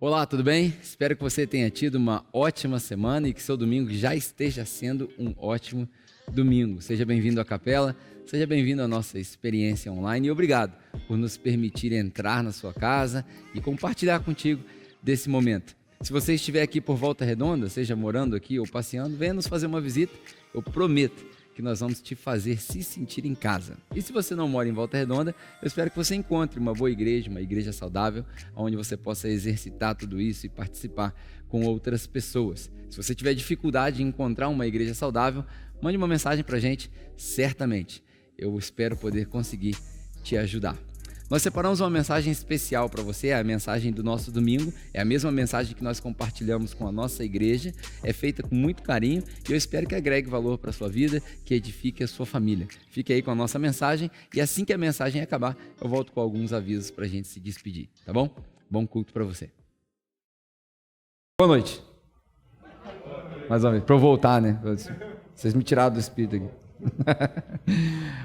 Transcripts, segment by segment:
Olá, tudo bem? Espero que você tenha tido uma ótima semana e que seu domingo já esteja sendo um ótimo domingo. Seja bem-vindo à capela, seja bem-vindo à nossa experiência online e obrigado por nos permitir entrar na sua casa e compartilhar contigo desse momento. Se você estiver aqui por Volta Redonda, seja morando aqui ou passeando, venha nos fazer uma visita. Eu prometo que nós vamos te fazer se sentir em casa. E se você não mora em Volta Redonda, eu espero que você encontre uma boa igreja, uma igreja saudável, onde você possa exercitar tudo isso e participar com outras pessoas. Se você tiver dificuldade em encontrar uma igreja saudável, mande uma mensagem para a gente, certamente. Eu espero poder conseguir te ajudar. Nós separamos uma mensagem especial para você, é a mensagem do nosso domingo, é a mesma mensagem que nós compartilhamos com a nossa igreja, é feita com muito carinho e eu espero que agregue valor para a sua vida, que edifique a sua família. Fique aí com a nossa mensagem e assim que a mensagem acabar, eu volto com alguns avisos para a gente se despedir, tá bom? Bom culto para você. Boa noite. Mais uma vez, para eu voltar, né? Vocês me tiraram do espírito aqui.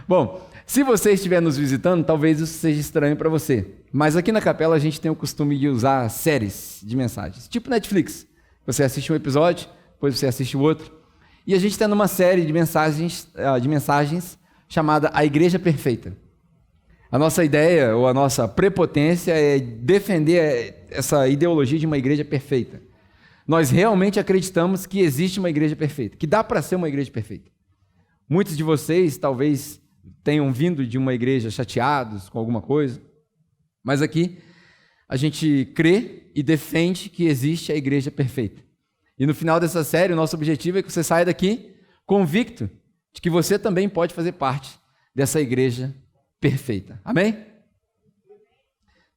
Bom, se você estiver nos visitando, talvez isso seja estranho para você, mas aqui na capela a gente tem o costume de usar séries de mensagens, tipo Netflix. Você assiste um episódio, depois você assiste o outro, e a gente está numa série de mensagens chamada A Igreja Perfeita. A nossa ideia ou a nossa prepotência é defender essa ideologia de uma igreja perfeita. Nós realmente acreditamos que existe uma igreja perfeita, que dá para ser uma igreja perfeita. Muitos de vocês talvez tenham vindo de uma igreja chateados com alguma coisa, mas aqui a gente crê e defende que existe a igreja perfeita. E no final dessa série, o nosso objetivo é que você saia daqui convicto de que você também pode fazer parte dessa igreja perfeita. Amém?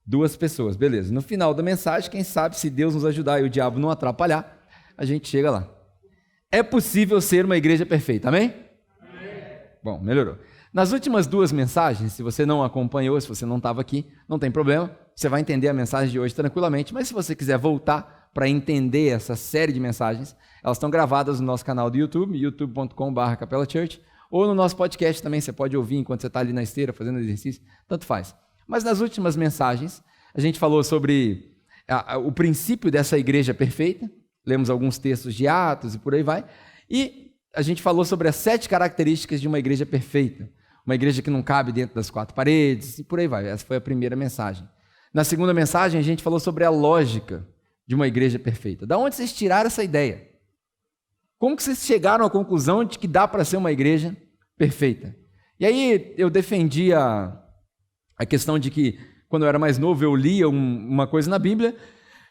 2 pessoas, beleza. No final da mensagem, quem sabe, se Deus nos ajudar e o diabo não atrapalhar, a gente chega lá. É possível ser uma igreja perfeita, amém? Bom, melhorou. Nas últimas 2 mensagens, se você não acompanhou, se você não estava aqui, não tem problema, você vai entender a mensagem de hoje tranquilamente, mas se você quiser voltar para entender essa série de mensagens, elas estão gravadas no nosso canal do YouTube, youtube.com/capelachurch, ou no nosso podcast também, você pode ouvir enquanto você está ali na esteira fazendo exercício, tanto faz. Mas nas últimas mensagens, a gente falou sobre o princípio dessa igreja perfeita, lemos alguns textos de Atos e por aí vai, e a gente falou sobre as 7 características de uma igreja perfeita. Uma igreja que não cabe dentro das 4 paredes, e por aí vai. Essa foi a primeira mensagem. Na segunda mensagem, a gente falou sobre a lógica de uma igreja perfeita. Da onde vocês tiraram essa ideia? Como que vocês chegaram à conclusão de que dá para ser uma igreja perfeita? E aí eu defendi a questão de que, quando eu era mais novo, eu lia uma coisa na Bíblia,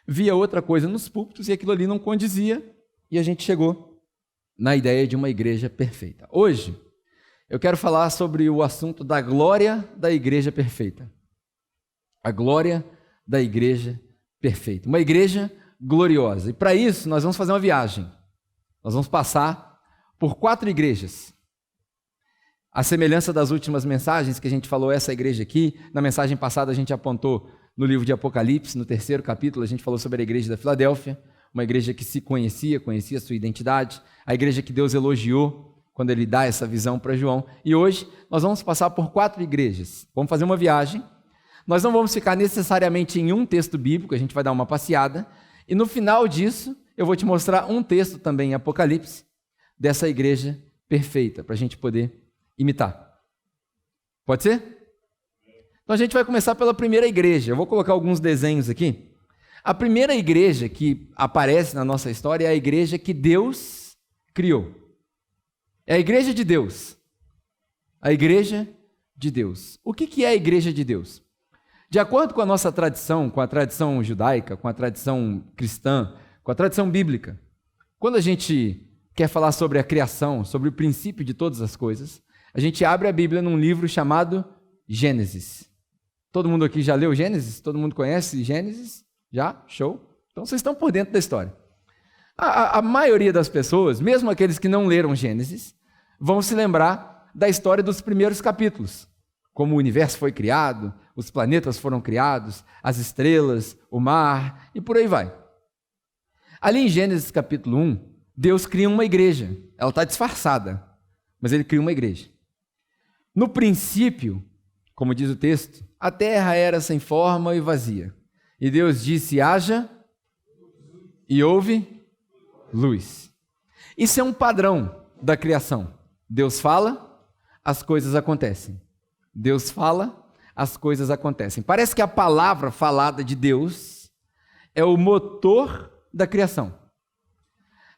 via outra coisa nos púlpitos, e aquilo ali não condizia, e a gente chegou na ideia de uma igreja perfeita. Hoje, eu quero falar sobre o assunto da glória da igreja perfeita. A glória da igreja perfeita. Uma igreja gloriosa. E para isso, nós vamos fazer uma viagem. Nós vamos passar por 4 igrejas. A semelhança das últimas mensagens que a gente falou, essa igreja aqui, na mensagem passada a gente apontou no livro de Apocalipse, no 3º capítulo, a gente falou sobre a igreja da Filadélfia, uma igreja que se conhecia a sua identidade, a igreja que Deus elogiou quando Ele dá essa visão para João. E hoje nós vamos passar por 4 igrejas. Vamos fazer uma viagem. Nós não vamos ficar necessariamente em um texto bíblico, a gente vai dar uma passeada. E no final disso, eu vou te mostrar um texto também em Apocalipse, dessa igreja perfeita, para a gente poder imitar. Pode ser? Então a gente vai começar pela primeira igreja. Eu vou colocar alguns desenhos aqui. A primeira igreja que aparece na nossa história é a igreja que Deus criou. É a igreja de Deus. A igreja de Deus. O que é a igreja de Deus? De acordo com a nossa tradição, com a tradição judaica, com a tradição cristã, com a tradição bíblica, quando a gente quer falar sobre a criação, sobre o princípio de todas as coisas, a gente abre a Bíblia num livro chamado Gênesis. Todo mundo aqui já leu Gênesis? Todo mundo conhece Gênesis? Já? Show? Então vocês estão por dentro da história. A maioria das pessoas, mesmo aqueles que não leram Gênesis, vão se lembrar da história dos primeiros capítulos. Como o universo foi criado, os planetas foram criados, as estrelas, o mar e por aí vai. Ali em Gênesis capítulo 1, Deus cria uma igreja. Ela está disfarçada, mas Ele cria uma igreja. No princípio, como diz o texto, a terra era sem forma e vazia. E Deus disse: haja e houve luz. Isso é um padrão da criação. Deus fala, as coisas acontecem. Deus fala, as coisas acontecem. Parece que a palavra falada de Deus é o motor da criação.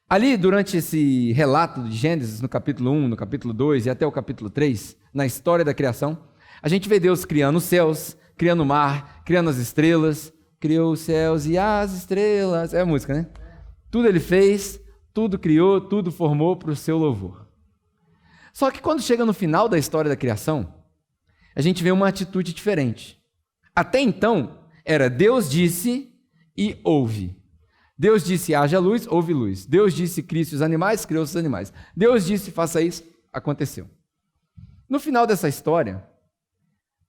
Ali, durante esse relato de Gênesis, no capítulo 1, no capítulo 2 e até o capítulo 3, na história da criação, a gente vê Deus criando os céus, criando o mar, criando as estrelas, criou os céus e as estrelas. É a música, né? Tudo ele fez, tudo criou, tudo formou para o seu louvor. Só que quando chega no final da história da criação, a gente vê uma atitude diferente. Até então, era Deus disse e houve. Deus disse, haja luz, houve luz. Deus disse, crie-se os animais, criou-se os animais. Deus disse, faça isso, aconteceu. No final dessa história,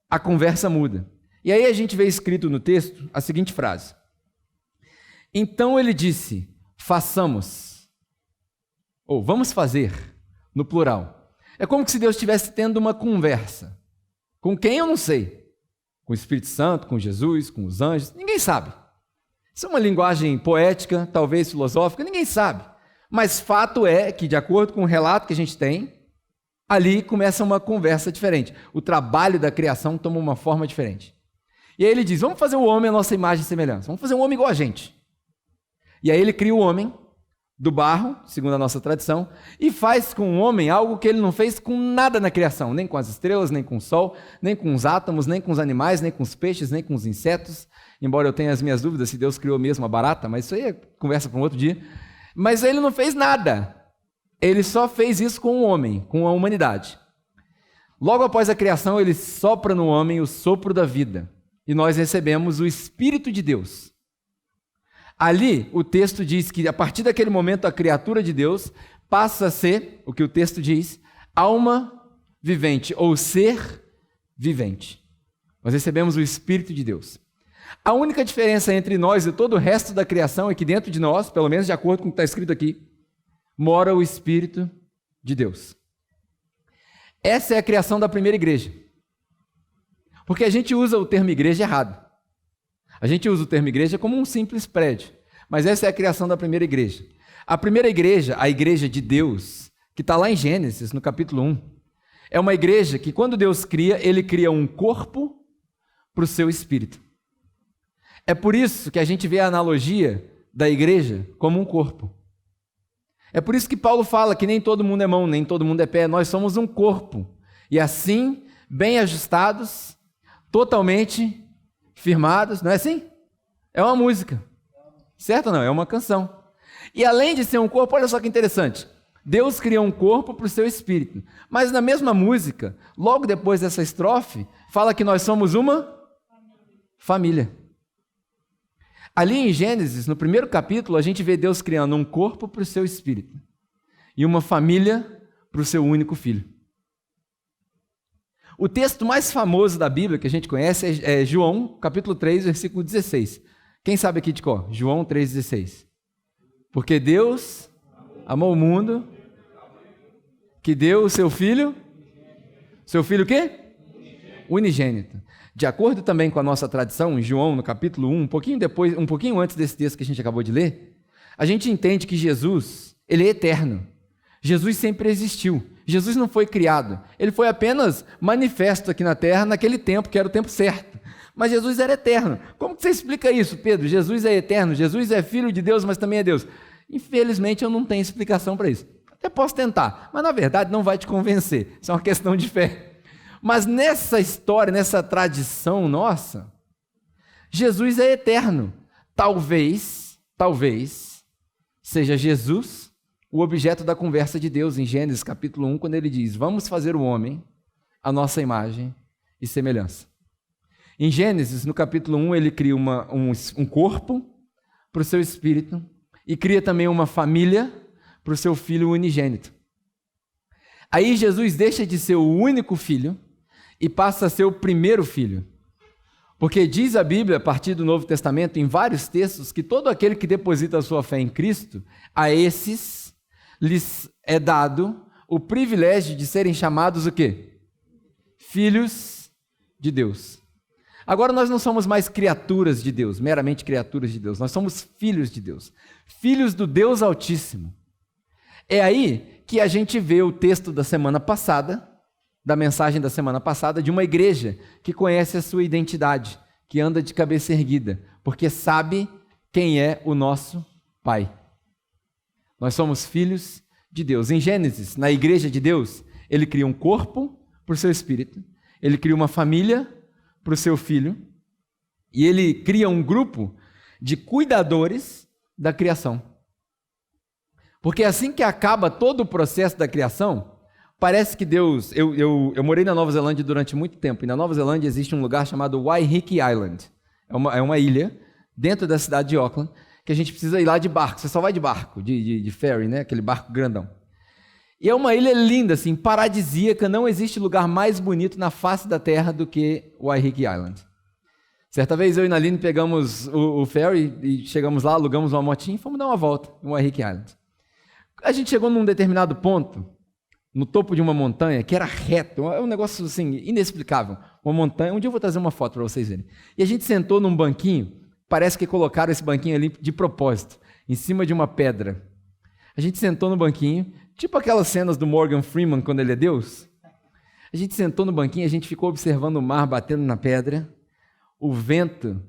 a conversa muda. E aí a gente vê escrito no texto a seguinte frase. Então ele disse, façamos, ou vamos fazer, no plural. É como se Deus estivesse tendo uma conversa. Com quem eu não sei. Com o Espírito Santo, com Jesus, com os anjos, ninguém sabe. Isso é uma linguagem poética, talvez filosófica, ninguém sabe. Mas fato é que, de acordo com o relato que a gente tem, ali começa uma conversa diferente. O trabalho da criação toma uma forma diferente. E aí ele diz, vamos fazer o homem à nossa imagem e semelhança. Vamos fazer um homem igual a gente. E aí ele cria o homem do barro, segundo a nossa tradição, e faz com o homem algo que ele não fez com nada na criação, nem com as estrelas, nem com o sol, nem com os átomos, nem com os animais, nem com os peixes, nem com os insetos, embora eu tenha as minhas dúvidas se Deus criou mesmo a barata, mas isso aí é conversa para um outro dia. Mas ele não fez nada, ele só fez isso com o homem, com a humanidade. Logo após a criação, ele sopra no homem o sopro da vida, e nós recebemos o Espírito de Deus. Ali, o texto diz que, a partir daquele momento, a criatura de Deus passa a ser, o que o texto diz, alma vivente, ou ser vivente. Nós recebemos o Espírito de Deus. A única diferença entre nós e todo o resto da criação é que dentro de nós, pelo menos de acordo com o que está escrito aqui, mora o Espírito de Deus. Essa é a criação da primeira igreja. Porque a gente usa o termo igreja errado. A gente usa o termo igreja como um simples prédio, mas essa é a criação da primeira igreja. A primeira igreja, a igreja de Deus, que está lá em Gênesis, no capítulo 1, é uma igreja que quando Deus cria, ele cria um corpo para o seu espírito. É por isso que a gente vê a analogia da igreja como um corpo. É por isso que Paulo fala que nem todo mundo é mão, nem todo mundo é pé, nós somos um corpo. E assim, bem ajustados, totalmente firmados, não é assim? É uma música, certo ou não? É uma canção. E além de ser um corpo, olha só que interessante, Deus criou um corpo para o seu espírito, mas na mesma música, logo depois dessa estrofe, fala que nós somos uma família. Ali em Gênesis, no primeiro capítulo, a gente vê Deus criando um corpo para o seu espírito e uma família para o seu único filho. O texto mais famoso da Bíblia que a gente conhece é João, capítulo 3, versículo 16. Quem sabe aqui de cor? João 3,16. Porque Deus amou o mundo, que deu o seu filho. Seu filho o quê? Unigênito. De acordo também com a nossa tradição, em João, no capítulo 1, um pouquinho antes desse texto que a gente acabou de ler, a gente entende que Jesus, ele é eterno. Jesus sempre existiu. Jesus não foi criado. Ele foi apenas manifesto aqui na Terra naquele tempo, que era o tempo certo. Mas Jesus era eterno. Como que você explica isso, Pedro? Jesus é eterno, Jesus é filho de Deus, mas também é Deus. Infelizmente, eu não tenho explicação para isso. Até posso tentar, mas na verdade não vai te convencer. Isso é uma questão de fé. Mas nessa história, nessa tradição nossa, Jesus é eterno. Talvez seja Jesus o objeto da conversa de Deus em Gênesis capítulo 1, quando ele diz, vamos fazer o homem à nossa imagem e semelhança. Em Gênesis, no capítulo 1, ele cria um corpo para o seu espírito e cria também uma família para o seu filho unigênito. Aí Jesus deixa de ser o único filho e passa a ser o primeiro filho. Porque diz a Bíblia, a partir do Novo Testamento, em vários textos, que todo aquele que deposita a sua fé em Cristo, a esses lhes é dado o privilégio de serem chamados o quê? Filhos de Deus. Agora nós não somos mais criaturas de Deus, meramente criaturas de Deus. Nós somos filhos de Deus, filhos do Deus Altíssimo. É aí que a gente vê o texto da semana passada, da mensagem da semana passada, de uma igreja que conhece a sua identidade, que anda de cabeça erguida, porque sabe quem é o nosso Pai. Nós somos filhos de Deus. Em Gênesis, na igreja de Deus, ele cria um corpo para o seu espírito, ele cria uma família para o seu filho, e ele cria um grupo de cuidadores da criação. Porque assim que acaba todo o processo da criação, parece que Deus... Eu morei na Nova Zelândia durante muito tempo, e na Nova Zelândia existe um lugar chamado Waiheke Island. É uma ilha dentro da cidade de Auckland, que a gente precisa ir lá de barco. Você só vai de barco, de ferry, né? Aquele barco grandão. E é uma ilha linda, assim, paradisíaca. Não existe lugar mais bonito na face da terra do que Waiheke Island. Certa vez eu e Naline pegamos o ferry e chegamos lá, alugamos uma motinha e fomos dar uma volta em Waiheke Island. A gente chegou num determinado ponto, no topo de uma montanha, que era reto, é um negócio assim, inexplicável. Uma montanha, um dia eu vou trazer uma foto para vocês verem. E a gente sentou num banquinho, parece que colocaram esse banquinho ali de propósito, em cima de uma pedra. A gente sentou no banquinho, tipo aquelas cenas do Morgan Freeman quando ele é Deus. A gente sentou no banquinho, a gente ficou observando o mar batendo na pedra, o vento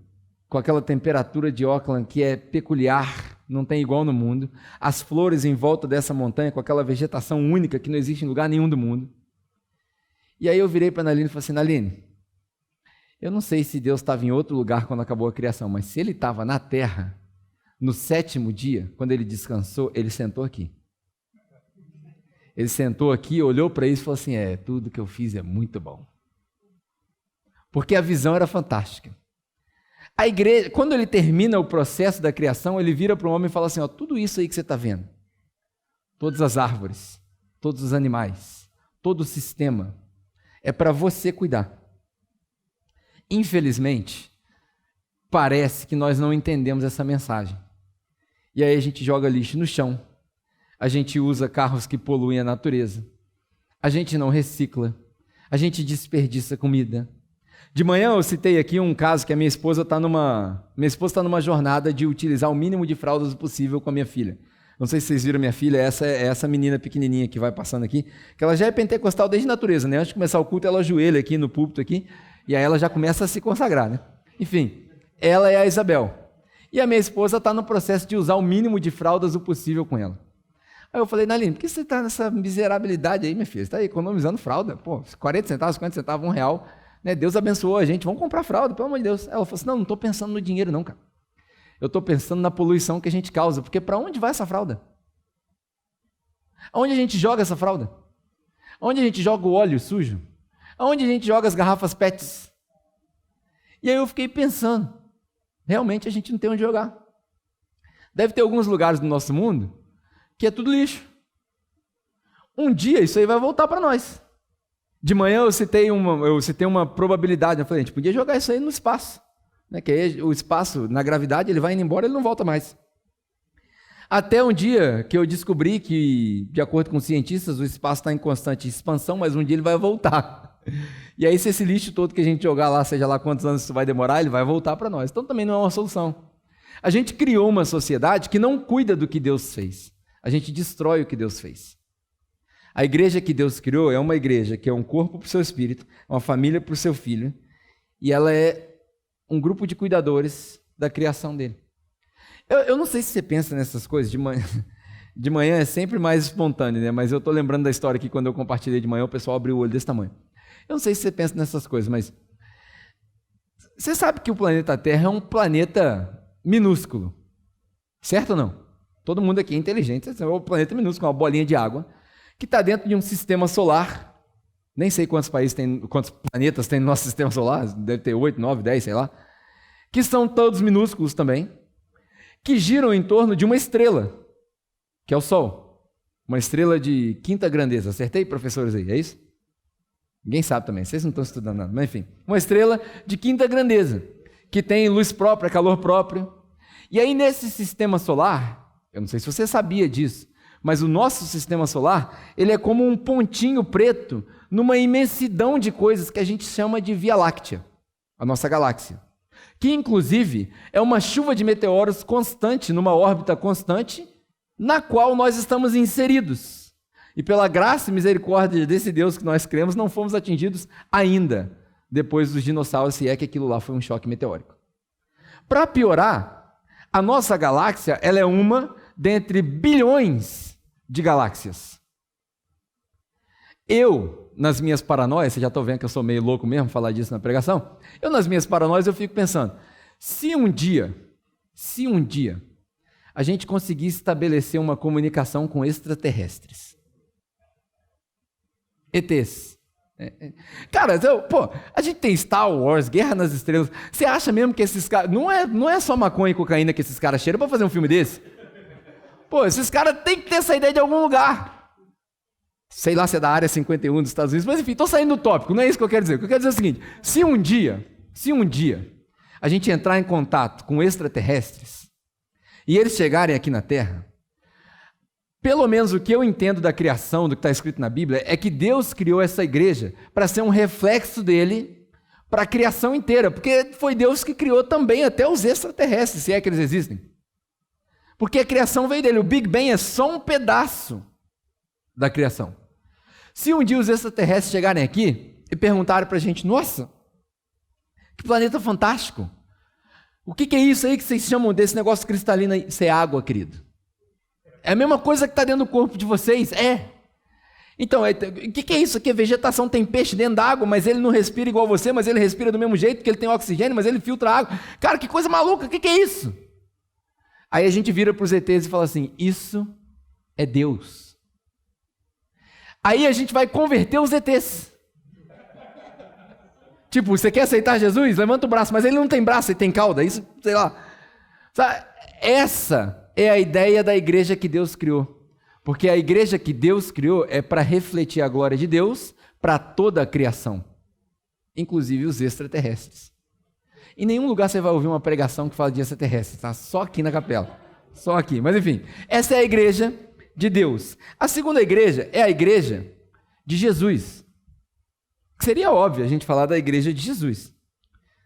com aquela temperatura de Auckland que é peculiar, não tem igual no mundo, as flores em volta dessa montanha com aquela vegetação única que não existe em lugar nenhum do mundo. E aí eu virei para a Naline e falei assim, Naline, eu não sei se Deus estava em outro lugar quando acabou a criação, mas se ele estava na terra, no 7º dia, quando ele descansou, ele sentou aqui. Ele sentou aqui, olhou para isso e falou assim, tudo que eu fiz é muito bom. Porque a visão era fantástica. A igreja, quando ele termina o processo da criação, ele vira para o homem e fala assim, tudo isso aí que você está vendo, todas as árvores, todos os animais, todo o sistema, é para você cuidar. Infelizmente, parece que nós não entendemos essa mensagem. E aí a gente joga lixo no chão, a gente usa carros que poluem a natureza, a gente não recicla, a gente desperdiça comida. De manhã eu citei aqui um caso que a minha esposa está numa jornada de utilizar o mínimo de fraldas possível com a minha filha. Não sei se vocês viram minha filha, essa menina pequenininha que vai passando aqui, que ela já é pentecostal desde natureza, né? Antes de começar o culto, ela ajoelha aqui no púlpito aqui, e aí ela já começa a se consagrar, né? Enfim, ela é a Isabel. E a minha esposa está no processo de usar o mínimo de fraldas o possível com ela. Aí eu falei, Naline, por que você está nessa miserabilidade aí, minha filha? Você está economizando fralda? Pô, 40 centavos, 50 centavos, R$1, né? Deus abençoou a gente, vamos comprar fralda, pelo amor de Deus. Ela falou assim, não estou pensando no dinheiro não, cara. Eu estou pensando na poluição que a gente causa, porque para onde vai essa fralda? Aonde a gente joga essa fralda? Aonde a gente joga o óleo sujo? Aonde a gente joga as garrafas PETs? E aí eu fiquei pensando, realmente a gente não tem onde jogar. Deve ter alguns lugares do nosso mundo que é tudo lixo. Um dia isso aí vai voltar para nós. De manhã eu citei uma probabilidade, eu falei, a gente podia jogar isso aí no espaço, né? Que aí o espaço, na gravidade, ele vai indo embora, ele não volta mais. Até um dia que eu descobri que, de acordo com os cientistas, o espaço está em constante expansão, mas um dia ele vai voltar. E aí, se esse lixo todo que a gente jogar lá, seja lá quantos anos isso vai demorar, ele vai voltar para nós. Então também não é uma solução. A gente criou uma sociedade que não cuida do que Deus fez. A gente destrói o que Deus fez. A igreja que Deus criou é uma igreja que é um corpo para o seu espírito, uma família para o seu filho, e ela é um grupo de cuidadores da criação dele. Eu não sei se você pensa nessas coisas, de manhã é sempre mais espontâneo, né? Mas eu estou lembrando da história que quando eu compartilhei de manhã, o pessoal abriu o olho desse tamanho. Eu não sei se você pensa nessas coisas, mas você sabe que o planeta Terra é um planeta minúsculo, certo ou não? Todo mundo aqui é inteligente, é um planeta minúsculo, uma bolinha de água, que está dentro de um sistema solar, nem sei quantos planetas tem no nosso sistema solar, deve ter 8, 9, 10, sei lá, que são todos minúsculos também, que giram em torno de uma estrela, que é o Sol, uma estrela de quinta grandeza. Acertei, professores aí, é isso? Ninguém sabe também, vocês não estão estudando nada, mas enfim, uma estrela de quinta grandeza, que tem luz própria, calor próprio, e aí nesse sistema solar, eu não sei se você sabia disso, mas o nosso sistema solar, ele é como um pontinho preto numa imensidão de coisas que a gente chama de Via Láctea. a nossa galáxia, que inclusive é uma chuva de meteoros constante, numa órbita constante, na qual nós estamos inseridos. E pela graça e misericórdia desse Deus que nós cremos, não fomos atingidos ainda, depois dos dinossauros, se é que aquilo lá foi um choque meteórico. Para piorar, a nossa galáxia, ela é uma dentre bilhões de galáxias. Eu, nas minhas paranoias, vocês já estão vendo que eu sou meio louco mesmo falar disso na pregação, nas minhas paranoias eu fico pensando, se um dia a gente conseguisse estabelecer uma comunicação com extraterrestres, ETs. Cara, a gente tem Star Wars, Guerra nas Estrelas. Você acha mesmo que esses caras... Não é só maconha e cocaína que esses caras cheiram para fazer um filme desse? Esses caras têm que ter essa ideia de algum lugar. Sei lá se é da área 51 dos Estados Unidos, mas enfim, estou saindo do tópico, não é isso que eu quero dizer. O que eu quero dizer é o seguinte, se um dia a gente entrar em contato com extraterrestres e eles chegarem aqui na Terra, pelo menos o que eu entendo da criação, do que está escrito na Bíblia, é que Deus criou essa igreja para ser um reflexo dele para a criação inteira, porque foi Deus que criou também até os extraterrestres, se é que eles existem. Porque a criação veio dele, o Big Bang é só um pedaço da criação. Se um dia os extraterrestres chegarem aqui e perguntarem para a gente, nossa, que planeta fantástico, o que é isso aí que vocês chamam desse negócio cristalino aí? Isso é água, querido. É a mesma coisa que está dentro do corpo de vocês? Então, o que é isso aqui? A vegetação tem peixe dentro da água, mas ele não respira igual você, mas ele respira do mesmo jeito, porque ele tem oxigênio, mas ele filtra a água. Cara, que coisa maluca, o que é isso? Aí a gente vira para os ETs e fala assim, isso é Deus. Aí a gente vai converter os ETs. Tipo, você quer aceitar Jesus? Levanta o braço, mas ele não tem braço, ele tem cauda, isso, sei lá. Sabe? Essa é a ideia da igreja que Deus criou. Porque a igreja que Deus criou é para refletir a glória de Deus para toda a criação, inclusive os extraterrestres. Em nenhum lugar você vai ouvir uma pregação que fala de extraterrestres, tá? Só aqui na capela. Só aqui. Mas enfim, essa é a igreja de Deus. A segunda igreja é a igreja de Jesus. Seria óbvio a gente falar da igreja de Jesus.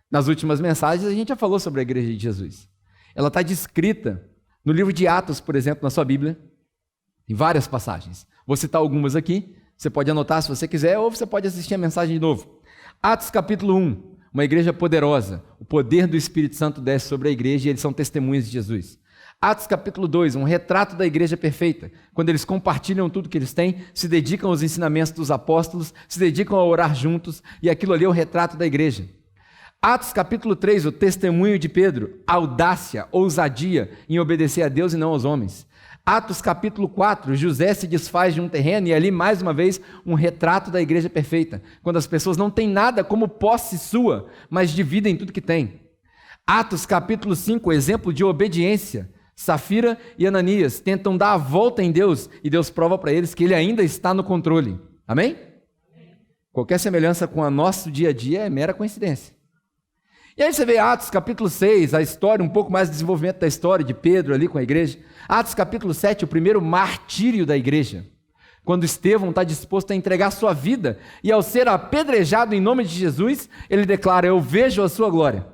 Nas últimas mensagens a gente já falou sobre a igreja de Jesus. Ela está descrita no livro de Atos, por exemplo, na sua Bíblia, em várias passagens. Vou citar algumas aqui, você pode anotar se você quiser, ou você pode assistir a mensagem de novo. Atos capítulo 1, uma igreja poderosa, o poder do Espírito Santo desce sobre a igreja e eles são testemunhas de Jesus. Atos capítulo 2, um retrato da igreja perfeita, quando eles compartilham tudo que eles têm, se dedicam aos ensinamentos dos apóstolos, se dedicam a orar juntos, e aquilo ali é o retrato da igreja. Atos capítulo 3, o testemunho de Pedro, audácia, ousadia em obedecer a Deus e não aos homens. Atos capítulo 4, José se desfaz de um terreno e ali mais uma vez um retrato da igreja perfeita, quando as pessoas não têm nada como posse sua, mas dividem tudo que têm. Atos capítulo 5, exemplo de obediência, Safira e Ananias tentam dar a volta em Deus e Deus prova para eles que ele ainda está no controle. Amém? Qualquer semelhança com o nosso dia a dia é mera coincidência. E aí você vê Atos capítulo 6, a história, um pouco mais de desenvolvimento da história de Pedro ali com a igreja. Atos capítulo 7, o primeiro martírio da igreja, quando Estevão está disposto a entregar sua vida e ao ser apedrejado em nome de Jesus, ele declara, eu vejo a sua glória.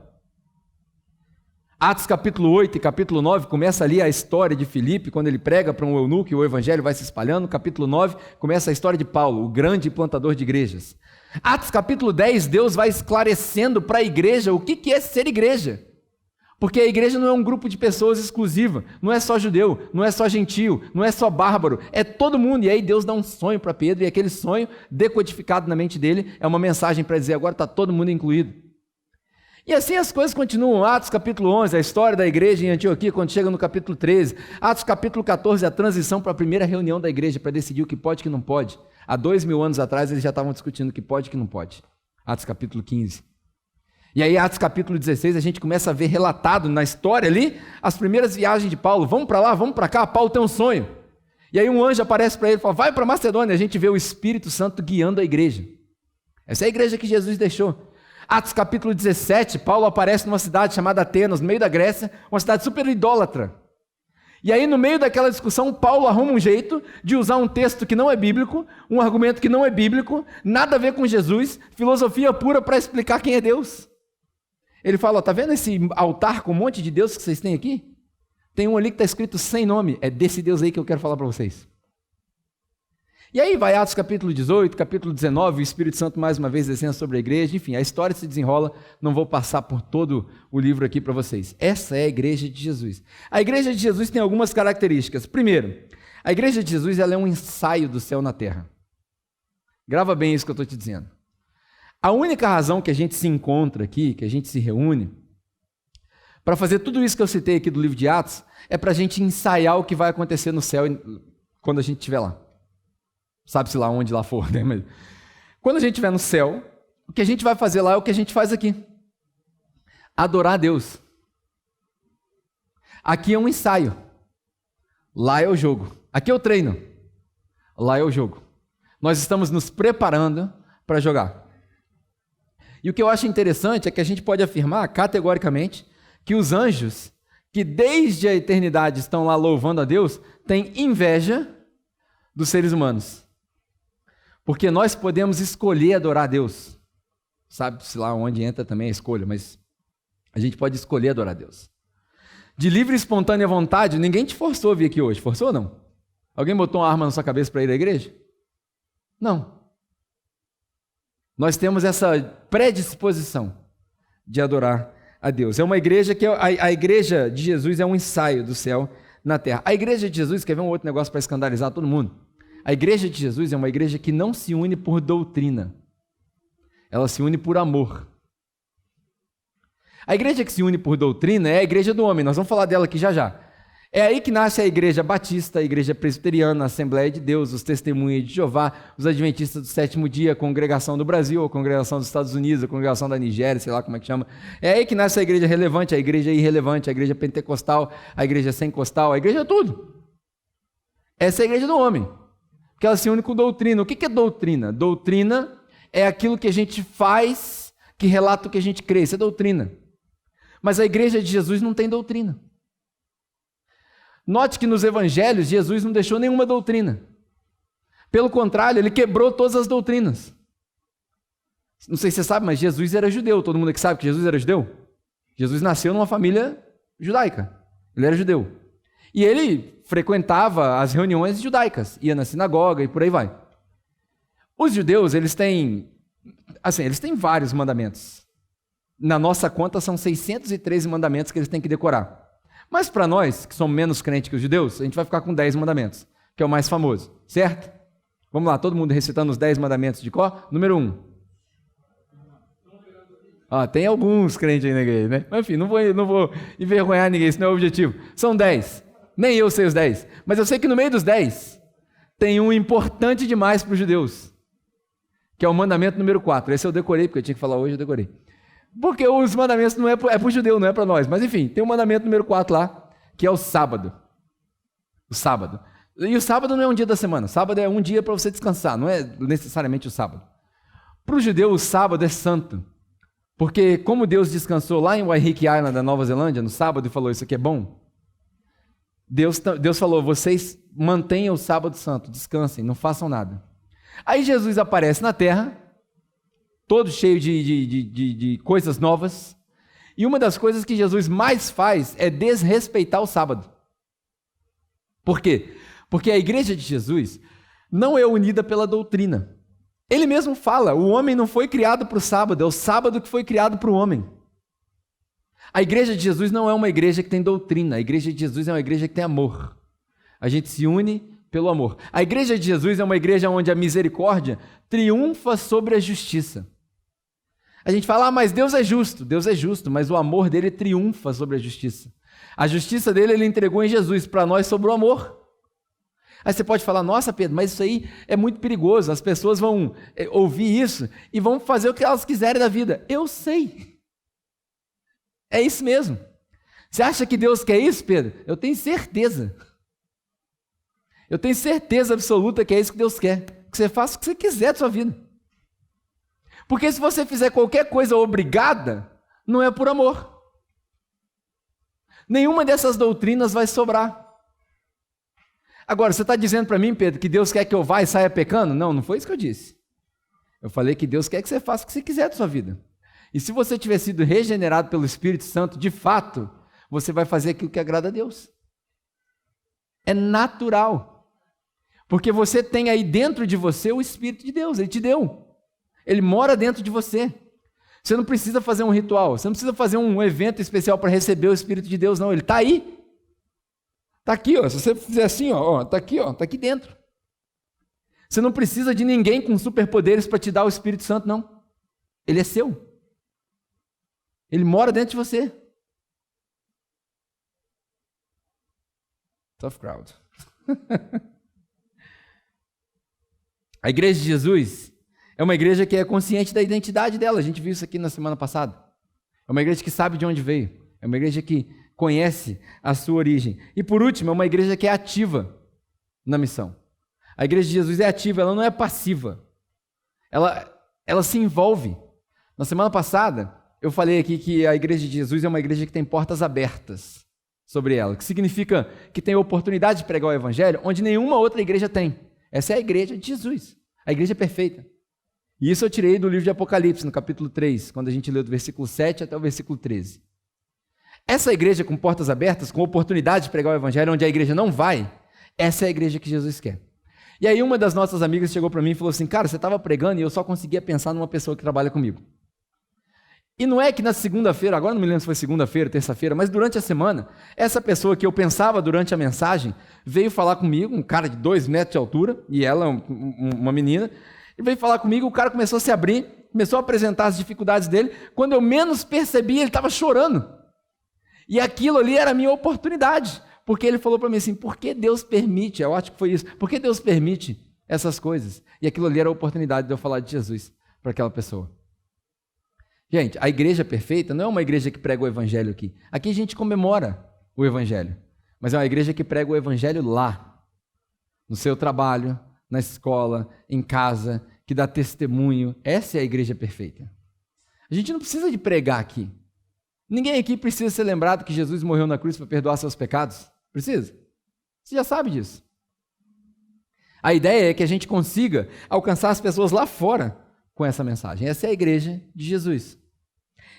Atos capítulo 8 e capítulo 9, começa ali a história de Filipe, quando ele prega para um eunuco e o evangelho vai se espalhando. Capítulo 9, começa a história de Paulo, o grande plantador de igrejas. Atos capítulo 10, Deus vai esclarecendo para a igreja o que é ser igreja. Porque a igreja não é um grupo de pessoas exclusiva, não é só judeu, não é só gentio, não é só bárbaro, é todo mundo. E aí Deus dá um sonho para Pedro e aquele sonho, decodificado na mente dele, é uma mensagem para dizer agora está todo mundo incluído. E assim as coisas continuam. Atos capítulo 11, a história da igreja em Antioquia, quando chega no capítulo 13. Atos capítulo 14, a transição para a primeira reunião da igreja para decidir o que pode e o que não pode. Há 2000 anos atrás eles já estavam discutindo o que pode e o que não pode. Atos capítulo 15. E aí Atos capítulo 16 a gente começa a ver relatado na história ali as primeiras viagens de Paulo. Vamos para lá, vamos para cá, Paulo tem um sonho. E aí um anjo aparece para ele e fala, vai para Macedônia. E a gente vê o Espírito Santo guiando a igreja. Essa é a igreja que Jesus deixou. Atos capítulo 17, Paulo aparece numa cidade chamada Atenas, no meio da Grécia, uma cidade super idólatra. E aí, no meio daquela discussão, Paulo arruma um jeito de usar um texto que não é bíblico, um argumento que não é bíblico, nada a ver com Jesus, filosofia pura para explicar quem é Deus. Ele fala, ó, tá vendo esse altar com um monte de Deus que vocês têm aqui? Tem um ali que está escrito sem nome, é desse Deus aí que eu quero falar para vocês. E aí vai Atos capítulo 18, capítulo 19, o Espírito Santo mais uma vez descendo sobre a igreja, enfim, a história se desenrola, não vou passar por todo o livro aqui para vocês. Essa é a igreja de Jesus. A igreja de Jesus tem algumas características. Primeiro, a igreja de Jesus ela é um ensaio do céu na terra. Grava bem isso que eu estou te dizendo. A única razão que a gente se encontra aqui, que a gente se reúne, para fazer tudo isso que eu citei aqui do livro de Atos, é para a gente ensaiar o que vai acontecer no céu quando a gente estiver lá. Sabe-se lá onde lá for, né? Mas quando a gente estiver no céu, o que a gente vai fazer lá é o que a gente faz aqui. Adorar a Deus. Aqui é um ensaio. Lá é o jogo. Aqui é o treino. Lá é o jogo. Nós estamos nos preparando para jogar. E o que eu acho interessante é que a gente pode afirmar categoricamente que os anjos, que desde a eternidade estão lá louvando a Deus, têm inveja dos seres humanos. Porque nós podemos escolher adorar a Deus. Sabe-se lá onde entra também a escolha, mas a gente pode escolher adorar a Deus. De livre e espontânea vontade, ninguém te forçou a vir aqui hoje. Forçou ou não? Alguém botou uma arma na sua cabeça para ir à igreja? Não. Nós temos essa predisposição de adorar a Deus. É uma igreja que a igreja de Jesus é um ensaio do céu na terra. A igreja de Jesus, quer ver um outro negócio para escandalizar todo mundo? A igreja de Jesus é uma igreja que não se une por doutrina. Ela se une por amor. A igreja que se une por doutrina é a igreja do homem. Nós vamos falar dela aqui já já. É aí que nasce a igreja batista, a igreja presbiteriana, a Assembleia de Deus, os Testemunhas de Jeová, os Adventistas do Sétimo Dia, a Congregação do Brasil, a Congregação dos Estados Unidos, a Congregação da Nigéria, sei lá como é que chama. É aí que nasce a igreja relevante, a igreja irrelevante, a igreja pentecostal, a igreja sem costal, a igreja tudo. Essa é a igreja do homem, porque ela se une com doutrina. O que é doutrina? Doutrina é aquilo que a gente faz, que relata o que a gente crê, isso é doutrina. Mas a igreja de Jesus não tem doutrina. Note que nos evangelhos, Jesus não deixou nenhuma doutrina. Pelo contrário, ele quebrou todas as doutrinas. Não sei se você sabe, mas Jesus era judeu. Todo mundo aqui sabe que Jesus era judeu? Jesus nasceu numa família judaica. Ele era judeu. E ele frequentava as reuniões judaicas, ia na sinagoga e por aí vai. Os judeus, eles têm vários mandamentos. Na nossa conta, são 613 mandamentos que eles têm que decorar. Mas para nós, que somos menos crentes que os judeus, a gente vai ficar com 10 mandamentos, que é o mais famoso, certo? Vamos lá, todo mundo recitando os 10 mandamentos de cor. Número 1. Tem alguns crentes aí na igreja, né? Mas enfim, não vou envergonhar ninguém, esse não é o objetivo. São 10. Nem eu sei os 10. Mas eu sei que no meio dos 10, tem um importante demais para os judeus, que é o mandamento número 4. Esse eu decorei, porque eu tinha que falar hoje, eu decorei. Porque os mandamentos não é para o judeu, não é para nós. Mas enfim, tem o mandamento número 4 lá, que é o sábado. O sábado. E o sábado não é um dia da semana. Sábado é um dia para você descansar, não é necessariamente o sábado. Para o judeu, o sábado é santo. Porque como Deus descansou lá em Waiheke Island, da Nova Zelândia, no sábado, e falou, isso aqui é bom. Deus falou, vocês mantenham o sábado santo, descansem, não façam nada. Aí Jesus aparece na terra, todo cheio de coisas novas. E uma das coisas que Jesus mais faz é desrespeitar o sábado. Por quê? Porque a igreja de Jesus não é unida pela doutrina. Ele mesmo fala, o homem não foi criado para o sábado, é o sábado que foi criado para o homem. A igreja de Jesus não é uma igreja que tem doutrina, a igreja de Jesus é uma igreja que tem amor. A gente se une pelo amor. A igreja de Jesus é uma igreja onde a misericórdia triunfa sobre a justiça. A gente fala, mas Deus é justo, mas o amor dele triunfa sobre a justiça. A justiça dele ele entregou em Jesus, para nós sobrou amor. Aí você pode falar, nossa Pedro, mas isso aí é muito perigoso, as pessoas vão ouvir isso e vão fazer o que elas quiserem da vida. Eu sei. É isso mesmo. Você acha que Deus quer isso, Pedro? Eu tenho certeza. Eu tenho certeza absoluta que é isso que Deus quer. Que você faça o que você quiser da sua vida. Porque se você fizer qualquer coisa obrigada, não é por amor. Nenhuma dessas doutrinas vai sobrar. Agora, você está dizendo para mim, Pedro, que Deus quer que eu vá e saia pecando? Não foi isso que eu disse. Eu falei que Deus quer que você faça o que você quiser da sua vida. E se você tiver sido regenerado pelo Espírito Santo, de fato, você vai fazer aquilo que agrada a Deus. É natural. Porque você tem aí dentro de você o Espírito de Deus, Ele te deu. Ele mora dentro de você. Você não precisa fazer um ritual, você não precisa fazer um evento especial para receber o Espírito de Deus, não. Ele está aí. Está aqui, ó. Se você fizer assim, está aqui, está aqui dentro. Você não precisa de ninguém com superpoderes para te dar o Espírito Santo, não. Ele é seu. Ele mora dentro de você. Tough crowd. A igreja de Jesus é uma igreja que é consciente da identidade dela. A gente viu isso aqui na semana passada. É uma igreja que sabe de onde veio. É uma igreja que conhece a sua origem. E por último, é uma igreja que é ativa na missão. A igreja de Jesus é ativa, ela não é passiva. Ela se envolve. Na semana passada, eu falei aqui que a igreja de Jesus é uma igreja que tem portas abertas sobre ela, que significa que tem oportunidade de pregar o evangelho onde nenhuma outra igreja tem. Essa é a igreja de Jesus, a igreja perfeita. E isso eu tirei do livro de Apocalipse, no capítulo 3, quando a gente leu do versículo 7 até o versículo 13. Essa igreja com portas abertas, com oportunidade de pregar o evangelho onde a igreja não vai, essa é a igreja que Jesus quer. E aí uma das nossas amigas chegou para mim e falou assim, cara, você estava pregando e eu só conseguia pensar numa pessoa que trabalha comigo. E não é que na segunda-feira, agora não me lembro se foi segunda-feira, terça-feira, mas durante a semana, essa pessoa que eu pensava durante a mensagem veio falar comigo, um cara de 2 metros de altura, e ela, uma menina, e veio falar comigo, o cara começou a se abrir, começou a apresentar as dificuldades dele, quando eu menos percebi, ele estava chorando. E aquilo ali era a minha oportunidade, porque ele falou para mim assim, por que Deus permite, eu acho que foi isso, por que Deus permite essas coisas? E aquilo ali era a oportunidade de eu falar de Jesus para aquela pessoa. Gente, a igreja perfeita não é uma igreja que prega o evangelho aqui. Aqui a gente comemora o evangelho, mas é uma igreja que prega o evangelho lá, no seu trabalho, na escola, em casa, que dá testemunho. Essa é a igreja perfeita. A gente não precisa de pregar aqui. Ninguém aqui precisa ser lembrado que Jesus morreu na cruz para perdoar seus pecados. Precisa? Você já sabe disso. A ideia é que a gente consiga alcançar as pessoas lá fora com essa mensagem. Essa é a igreja de Jesus.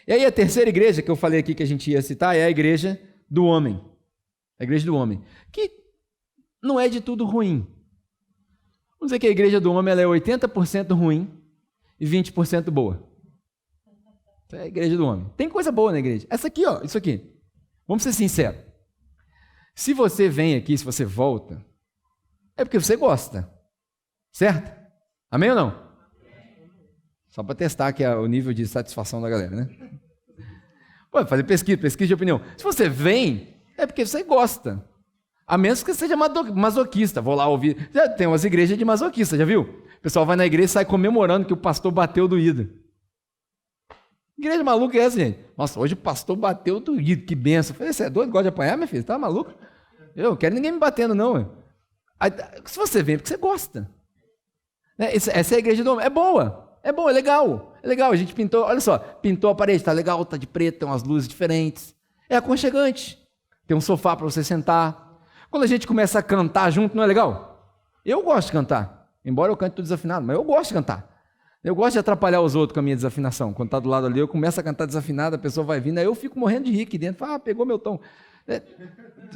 E aí a terceira igreja que eu falei aqui que a gente ia citar é a igreja do homem. A igreja do homem. Que não é de tudo ruim. Vamos dizer que a igreja do homem ela é 80% ruim e 20% boa. Essa é a igreja do homem. Tem coisa boa na igreja. Essa aqui, ó, isso aqui. Vamos ser sinceros. Se você vem aqui, se você volta, é porque você gosta. Certo? Amém ou não? Só para testar aqui o nível de satisfação da galera, né? Pode fazer pesquisa de opinião. Se você vem, é porque você gosta. A menos que você seja masoquista. Vou lá ouvir. Já tem umas igrejas de masoquista, já viu? O pessoal vai na igreja e sai comemorando que o pastor bateu doído. Igreja maluca é essa, gente? Nossa, hoje o pastor bateu doído, que benção. Eu falei, você é doido? Gosta de apanhar, minha filha? Tá maluco? Eu não quero ninguém me batendo, não. Aí, se você vem, é porque você gosta. Essa é a igreja do homem. É boa. É bom, é legal. É legal, a gente pintou, olha só, pintou a parede, tá legal, tá de preto, tem umas luzes diferentes. É aconchegante. Tem um sofá para você sentar. Quando a gente começa a cantar junto, não é legal? Eu gosto de cantar. Embora eu cante tudo desafinado, mas eu gosto de cantar. Eu gosto de atrapalhar os outros com a minha desafinação. Quando tá do lado ali, eu começo a cantar desafinado, a pessoa vai vindo, aí eu fico morrendo de rir aqui dentro. Fala, pegou meu tom.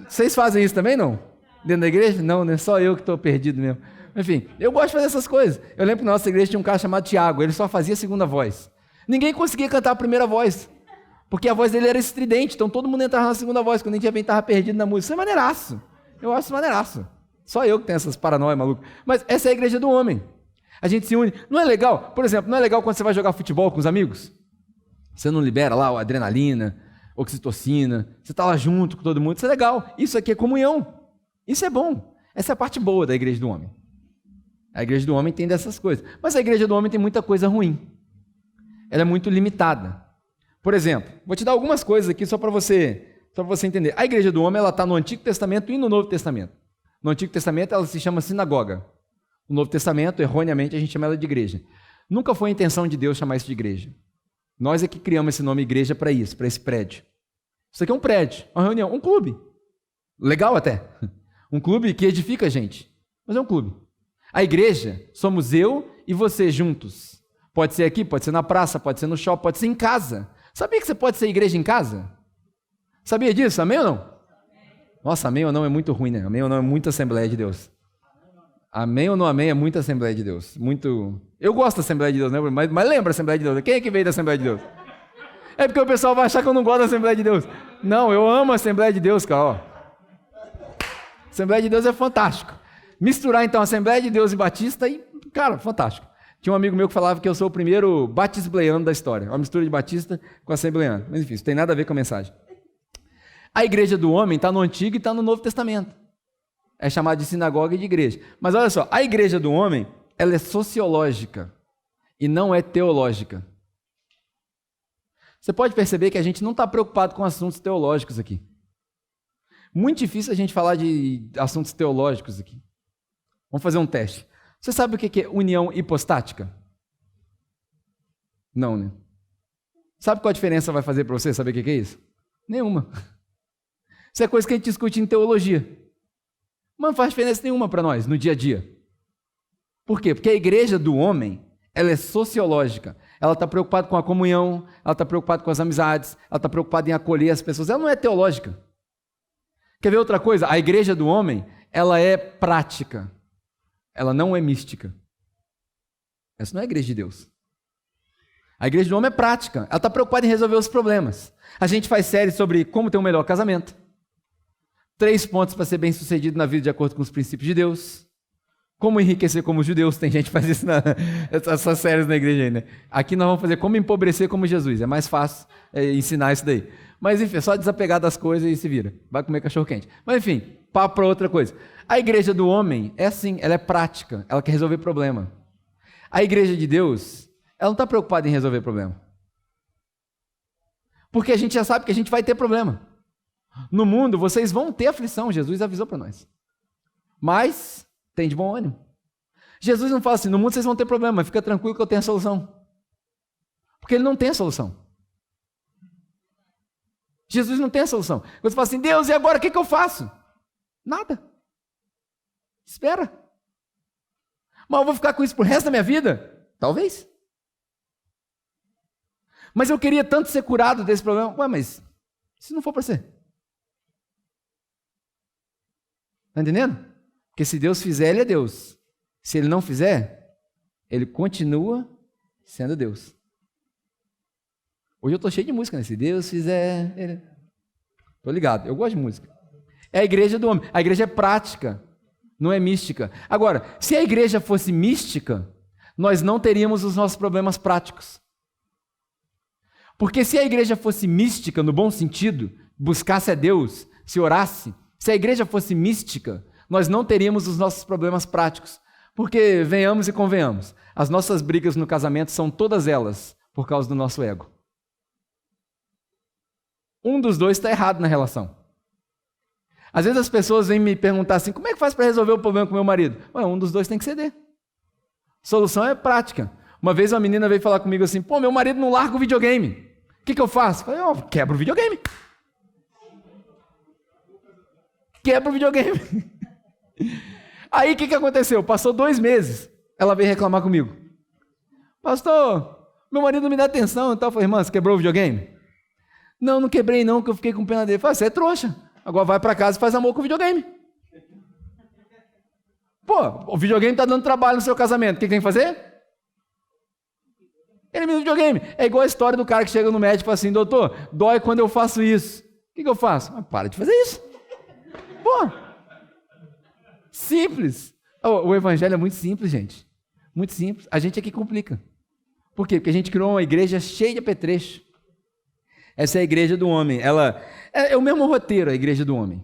Vocês fazem isso também, não? Dentro da igreja? Não, né? Só eu que estou perdido mesmo. Enfim, eu gosto de fazer essas coisas. Eu lembro que na nossa igreja tinha um cara chamado Tiago, ele só fazia a segunda voz. Ninguém conseguia cantar a primeira voz, porque a voz dele era estridente, então todo mundo entrava na segunda voz, quando a gente estava perdido na música. Isso é maneiraço. Eu acho isso maneiraço. Só eu que tenho essas paranoias malucas. Mas essa é a igreja do homem. A gente se une. Não é legal? Por exemplo, não é legal quando você vai jogar futebol com os amigos? Você não libera lá a adrenalina, oxitocina, você está lá junto com todo mundo, isso é legal. Isso aqui é comunhão. Isso é bom. Essa é a parte boa da igreja do homem. A igreja do homem tem dessas coisas. Mas a igreja do homem tem muita coisa ruim. Ela é muito limitada. Por exemplo, vou te dar algumas coisas aqui só para você entender. A igreja do homem está no Antigo Testamento e no Novo Testamento. No Antigo Testamento ela se chama sinagoga. No Novo Testamento, erroneamente, a gente chama ela de igreja. Nunca foi a intenção de Deus chamar isso de igreja. Nós é que criamos esse nome igreja para isso, para esse prédio. Isso aqui é um prédio, uma reunião, um clube. Legal até. Um clube que edifica a gente. Mas é um clube. A igreja somos eu e você juntos, Pode ser aqui, pode ser na praça, pode ser no shopping, pode ser em casa. Sabia que você pode ser igreja em casa? Sabia disso? Amém ou não? Nossa, amém ou não é muito ruim, né? Amém ou não é muita Assembleia de Deus. Amém ou não amém é muita Assembleia de Deus. Muito. Eu gosto da Assembleia de Deus, né? Mas lembra a Assembleia de Deus? Quem é que veio da Assembleia de Deus? É porque o pessoal vai achar que eu não gosto da Assembleia de Deus. Não, eu amo a Assembleia de Deus, cara. Ó. Assembleia de Deus é fantástico. Misturar então a Assembleia de Deus e Batista e, cara, fantástico. Tinha um amigo meu que falava que eu sou o primeiro batisbleano da história. Uma mistura de batista com assembleano. Mas enfim, isso tem nada a ver com a mensagem. A igreja do homem está no Antigo e está no Novo Testamento. É chamada de sinagoga e de igreja. Mas olha só, a igreja do homem, ela é sociológica e não é teológica. Você pode perceber que a gente não está preocupado com assuntos teológicos aqui. Muito difícil a gente falar de assuntos teológicos aqui. Vamos fazer um teste. Você sabe o que é união hipostática? Não, né? Sabe qual a diferença vai fazer para você saber o que é isso? Nenhuma. Isso é coisa que a gente discute em teologia. Mas não faz diferença nenhuma para nós no dia a dia. Por quê? Porque a igreja do homem, ela é sociológica. Ela está preocupada com a comunhão, ela está preocupada com as amizades, ela está preocupada em acolher as pessoas. Ela não é teológica. Quer ver outra coisa? A igreja do homem, ela é prática. Ela não é mística. Essa não é a igreja de Deus. A igreja do homem é prática. Ela está preocupada em resolver os problemas. A gente faz série sobre como ter um melhor casamento. 3 pontos para ser bem sucedido na vida de acordo com os princípios de Deus. Como enriquecer como judeus. Tem gente que faz isso essas séries na igreja aí, né? Aqui nós vamos fazer como empobrecer como Jesus. É mais fácil ensinar isso daí. Mas enfim, é só desapegar das coisas e se vira. Vai comer cachorro quente. Mas enfim, papo para outra coisa. A igreja do homem é assim, ela é prática. Ela quer resolver problema. A igreja de Deus, ela não está preocupada em resolver problema. Porque a gente já sabe que a gente vai ter problema. No mundo, vocês vão ter aflição. Jesus avisou para nós. Mas tem de bom ânimo. Jesus não fala assim, no mundo vocês vão ter problema, mas fica tranquilo que eu tenho a solução. Porque ele não tem a solução. Jesus não tem a solução. Quando você fala assim, Deus, e agora o que eu faço? Nada. Espera. Mas eu vou ficar com isso pro resto da minha vida? Talvez. Mas eu queria tanto ser curado desse problema. Ué, mas se não for para ser? Está entendendo? Porque se Deus fizer, ele é Deus. Se ele não fizer, ele continua sendo Deus. Hoje eu estou cheio de música, né? Se Deus fizer... Ele... Estou ligado, eu gosto de música. É a igreja do homem. A igreja é prática, não é mística. Agora, se a igreja fosse mística, nós não teríamos os nossos problemas práticos. Porque se a igreja fosse mística, no bom sentido, buscasse a Deus, se orasse, se a igreja fosse mística, nós não teríamos os nossos problemas práticos. Porque, venhamos e convenhamos, as nossas brigas no casamento são todas elas por causa do nosso ego. Um dos dois está errado na relação. Às vezes as pessoas vêm me perguntar assim, como é que faz para resolver o problema com meu marido? Ué, um dos dois tem que ceder. Solução é prática. Uma vez uma menina veio falar comigo assim, pô, meu marido não larga o videogame. O que eu faço? Eu falei, quebra o videogame. Quebra o videogame. Aí o que aconteceu? Passou 2 meses, ela veio reclamar comigo. Pastor, meu marido não me dá atenção e tal. Eu falei, irmã, você quebrou o videogame? Não, não quebrei não, que eu fiquei com pena dele. Eu falei, você é trouxa. Agora vai para casa e faz amor com o videogame. Pô, o videogame está dando trabalho no seu casamento. O que tem que fazer? Elimina o videogame. É igual a história do cara que chega no médico e fala assim, doutor, dói quando eu faço isso. O que eu faço? Para de fazer isso. Pô, simples. O evangelho é muito simples, gente. Muito simples. A gente é que complica. Por quê? Porque a gente criou uma igreja cheia de apetrecho. Essa é a igreja do homem. Ela é o mesmo roteiro, a igreja do homem.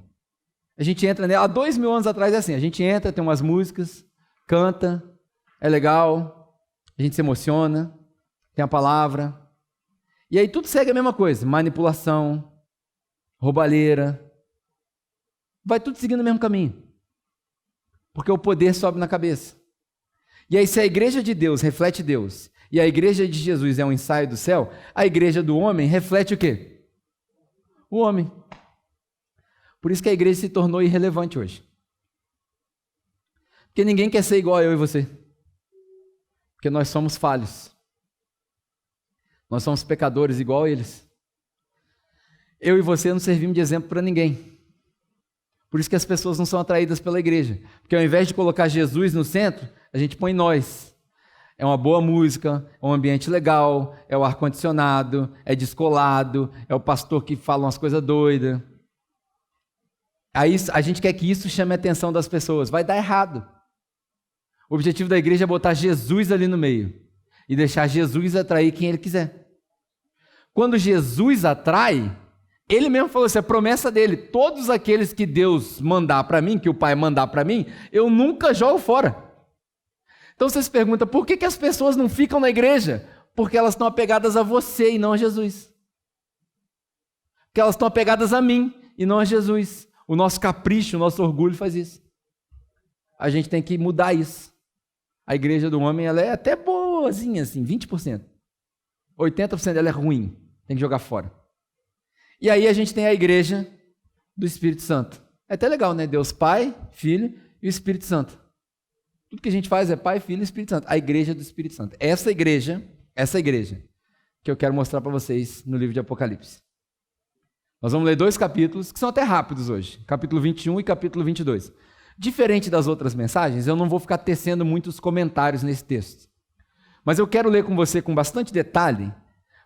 A gente entra nela, há 2000 anos atrás é assim, a gente entra, tem umas músicas, canta, é legal, a gente se emociona, tem a palavra, e aí tudo segue a mesma coisa, manipulação, roubalheira, vai tudo seguindo o mesmo caminho, porque o poder sobe na cabeça. E aí se a igreja de Deus reflete Deus, e a igreja de Jesus é um ensaio do céu, a igreja do homem reflete o quê? O homem. Por isso que a igreja se tornou irrelevante hoje. Porque ninguém quer ser igual a eu e você. Porque nós somos falhos. Nós somos pecadores igual a eles. Eu e você não servimos de exemplo para ninguém. Por isso que as pessoas não são atraídas pela igreja. Porque ao invés de colocar Jesus no centro, a gente põe nós. É uma boa música, é um ambiente legal, é o ar-condicionado, é descolado, é o pastor que fala umas coisas doidas. Aí a gente quer que isso chame a atenção das pessoas. Vai dar errado. O objetivo da igreja é botar Jesus ali no meio e deixar Jesus atrair quem ele quiser. Quando Jesus atrai, ele mesmo falou assim, a promessa dele, todos aqueles que Deus mandar para mim, que o Pai mandar para mim, eu nunca jogo fora. Então você se pergunta, por que as pessoas não ficam na igreja? Porque elas estão apegadas a você e não a Jesus. Porque elas estão apegadas a mim e não a Jesus. O nosso capricho, o nosso orgulho faz isso. A gente tem que mudar isso. A igreja do homem, ela é até boazinha, assim, 20%. 80% dela é ruim, tem que jogar fora. E aí a gente tem a igreja do Espírito Santo. É até legal, né? Deus Pai, Filho e o Espírito Santo. Tudo que a gente faz é Pai, Filho e Espírito Santo. A igreja do Espírito Santo. Essa igreja que eu quero mostrar para vocês no livro de Apocalipse. Nós vamos ler 2 capítulos, que são até rápidos hoje. Capítulo 21 e capítulo 22. Diferente das outras mensagens, eu não vou ficar tecendo muitos comentários nesse texto. Mas eu quero ler com você com bastante detalhe,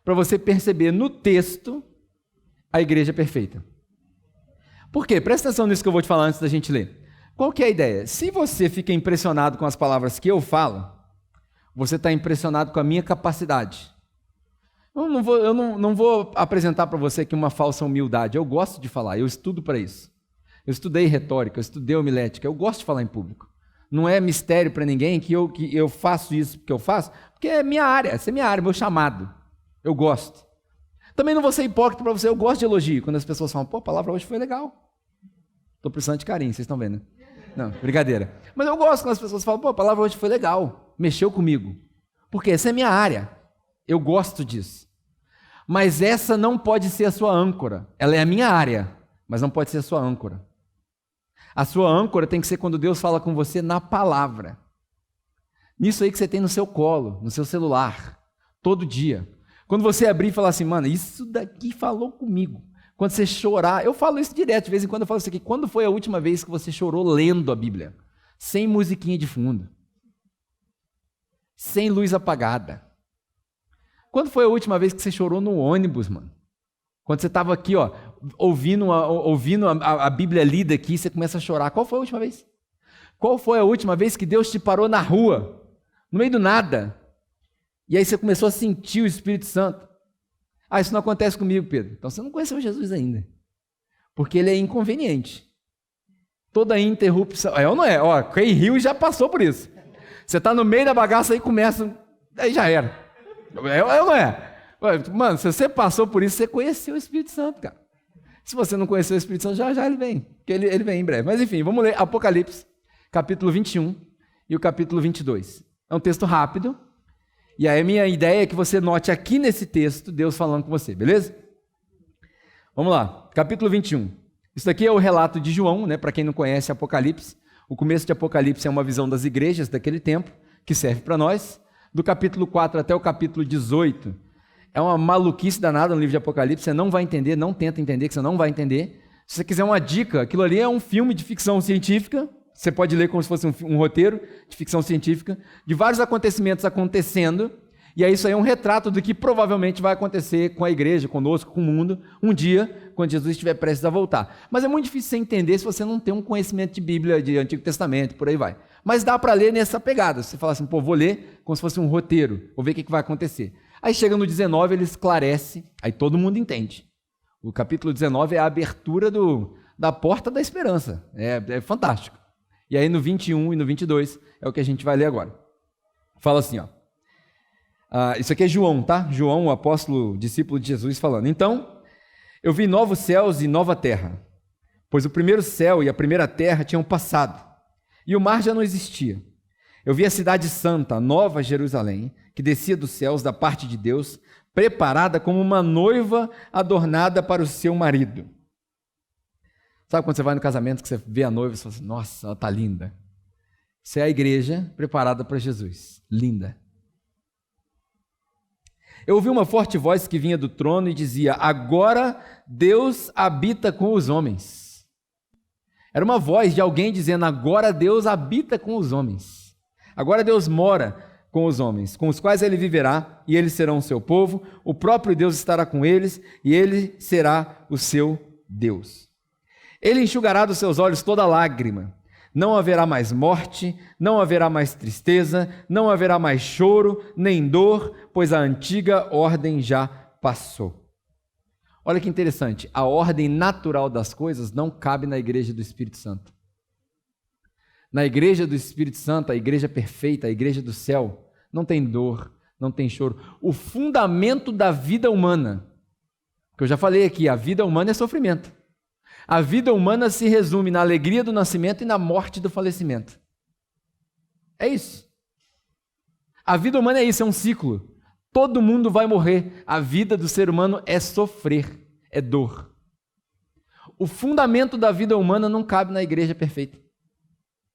para você perceber no texto a igreja perfeita. Por quê? Presta atenção nisso que eu vou te falar antes da gente ler. Qual que é a ideia? Se você fica impressionado com as palavras que eu falo, você está impressionado com a minha capacidade. Eu não vou apresentar para você aqui uma falsa humildade. Eu gosto de falar, eu estudo para isso. Eu estudei retórica, eu estudei homilética, eu gosto de falar em público. Não é mistério para ninguém que eu faço isso porque eu faço, porque é minha área, essa é minha área, meu chamado. Eu gosto. Também não vou ser hipócrita para você, eu gosto de elogio. Quando as pessoas falam, pô, a palavra hoje foi legal. Estou precisando de carinho, vocês estão vendo, né? Não, brincadeira. Mas eu gosto quando as pessoas falam, pô, a palavra hoje foi legal, mexeu comigo. Porque essa é minha área, eu gosto disso. Mas essa não pode ser a sua âncora. Ela é a minha área, mas não pode ser a sua âncora. A sua âncora tem que ser quando Deus fala com você na palavra. Nisso aí que você tem no seu colo, no seu celular, todo dia. Quando você abrir e falar assim, mano, isso daqui falou comigo. Quando você chorar, eu falo isso direto, de vez em quando eu falo isso aqui. Quando foi a última vez que você chorou lendo a Bíblia? Sem musiquinha de fundo. Sem luz apagada. Quando foi a última vez que você chorou no ônibus, mano? Quando você estava aqui, ó, ouvindo a Bíblia lida aqui, você começa a chorar. Qual foi a última vez? Qual foi a última vez que Deus te parou na rua, no meio do nada? E aí você começou a sentir o Espírito Santo. Ah, isso não acontece comigo, Pedro. Então você não conheceu Jesus ainda. Porque ele é inconveniente. Toda interrupção... É ou não é? Ó, quem riu já passou por isso. Você está no meio da bagaça e começa... Aí já era. É ou não é? Mano, se você passou por isso, você conheceu o Espírito Santo, cara. Se você não conheceu o Espírito Santo, já ele vem. Porque ele vem em breve. Mas enfim, vamos ler Apocalipse, capítulo 21 e o capítulo 22. É um texto rápido. E aí a minha ideia é que você note aqui nesse texto Deus falando com você, beleza? Vamos lá, capítulo 21. Isso aqui é o relato de João, né? Para quem não conhece Apocalipse. O começo de Apocalipse é uma visão das igrejas daquele tempo, que serve para nós. Do capítulo 4 até o capítulo 18, é uma maluquice danada no livro de Apocalipse, você não vai entender, não tenta entender, que você não vai entender. Se você quiser uma dica, aquilo ali é um filme de ficção científica, você pode ler como se fosse um roteiro de ficção científica, de vários acontecimentos acontecendo, e aí isso aí é um retrato do que provavelmente vai acontecer com a igreja, conosco, com o mundo, um dia, quando Jesus estiver prestes a voltar. Mas é muito difícil você entender se você não tem um conhecimento de Bíblia, de Antigo Testamento, por aí vai. Mas dá para ler nessa pegada. Você fala assim, pô, vou ler como se fosse um roteiro, vou ver o que vai acontecer. Aí chega no 19, ele esclarece, aí todo mundo entende. O capítulo 19 é a abertura da porta da esperança. É fantástico. E aí no 21 e no 22 é o que a gente vai ler agora. Fala assim, ó. Isso aqui é João, tá? João, o apóstolo, discípulo de Jesus, falando. Então, eu vi novos céus e nova terra, pois o primeiro céu e a primeira terra tinham passado, e o mar já não existia. Eu vi a cidade santa, a nova Jerusalém, que descia dos céus da parte de Deus, preparada como uma noiva adornada para o seu marido. Sabe quando você vai no casamento, que você vê a noiva e você fala assim, nossa, ela está linda. Isso é a igreja preparada para Jesus. Linda. Eu ouvi uma forte voz que vinha do trono e dizia: agora Deus habita com os homens. Era uma voz de alguém dizendo: agora Deus habita com os homens. Agora Deus mora com os homens, com os quais ele viverá, e eles serão o seu povo. O próprio Deus estará com eles, e ele será o seu Deus. Ele enxugará dos seus olhos toda lágrima. Não haverá mais morte, não haverá mais tristeza, não haverá mais choro, nem dor, pois a antiga ordem já passou. Olha que interessante, a ordem natural das coisas não cabe na igreja do Espírito Santo. Na igreja do Espírito Santo, a igreja perfeita, a igreja do céu, não tem dor, não tem choro. O fundamento da vida humana, que eu já falei aqui, a vida humana é sofrimento. A vida humana se resume na alegria do nascimento e na morte do falecimento. É isso. A vida humana é isso, é um ciclo. Todo mundo vai morrer. A vida do ser humano é sofrer, é dor. O fundamento da vida humana não cabe na igreja perfeita.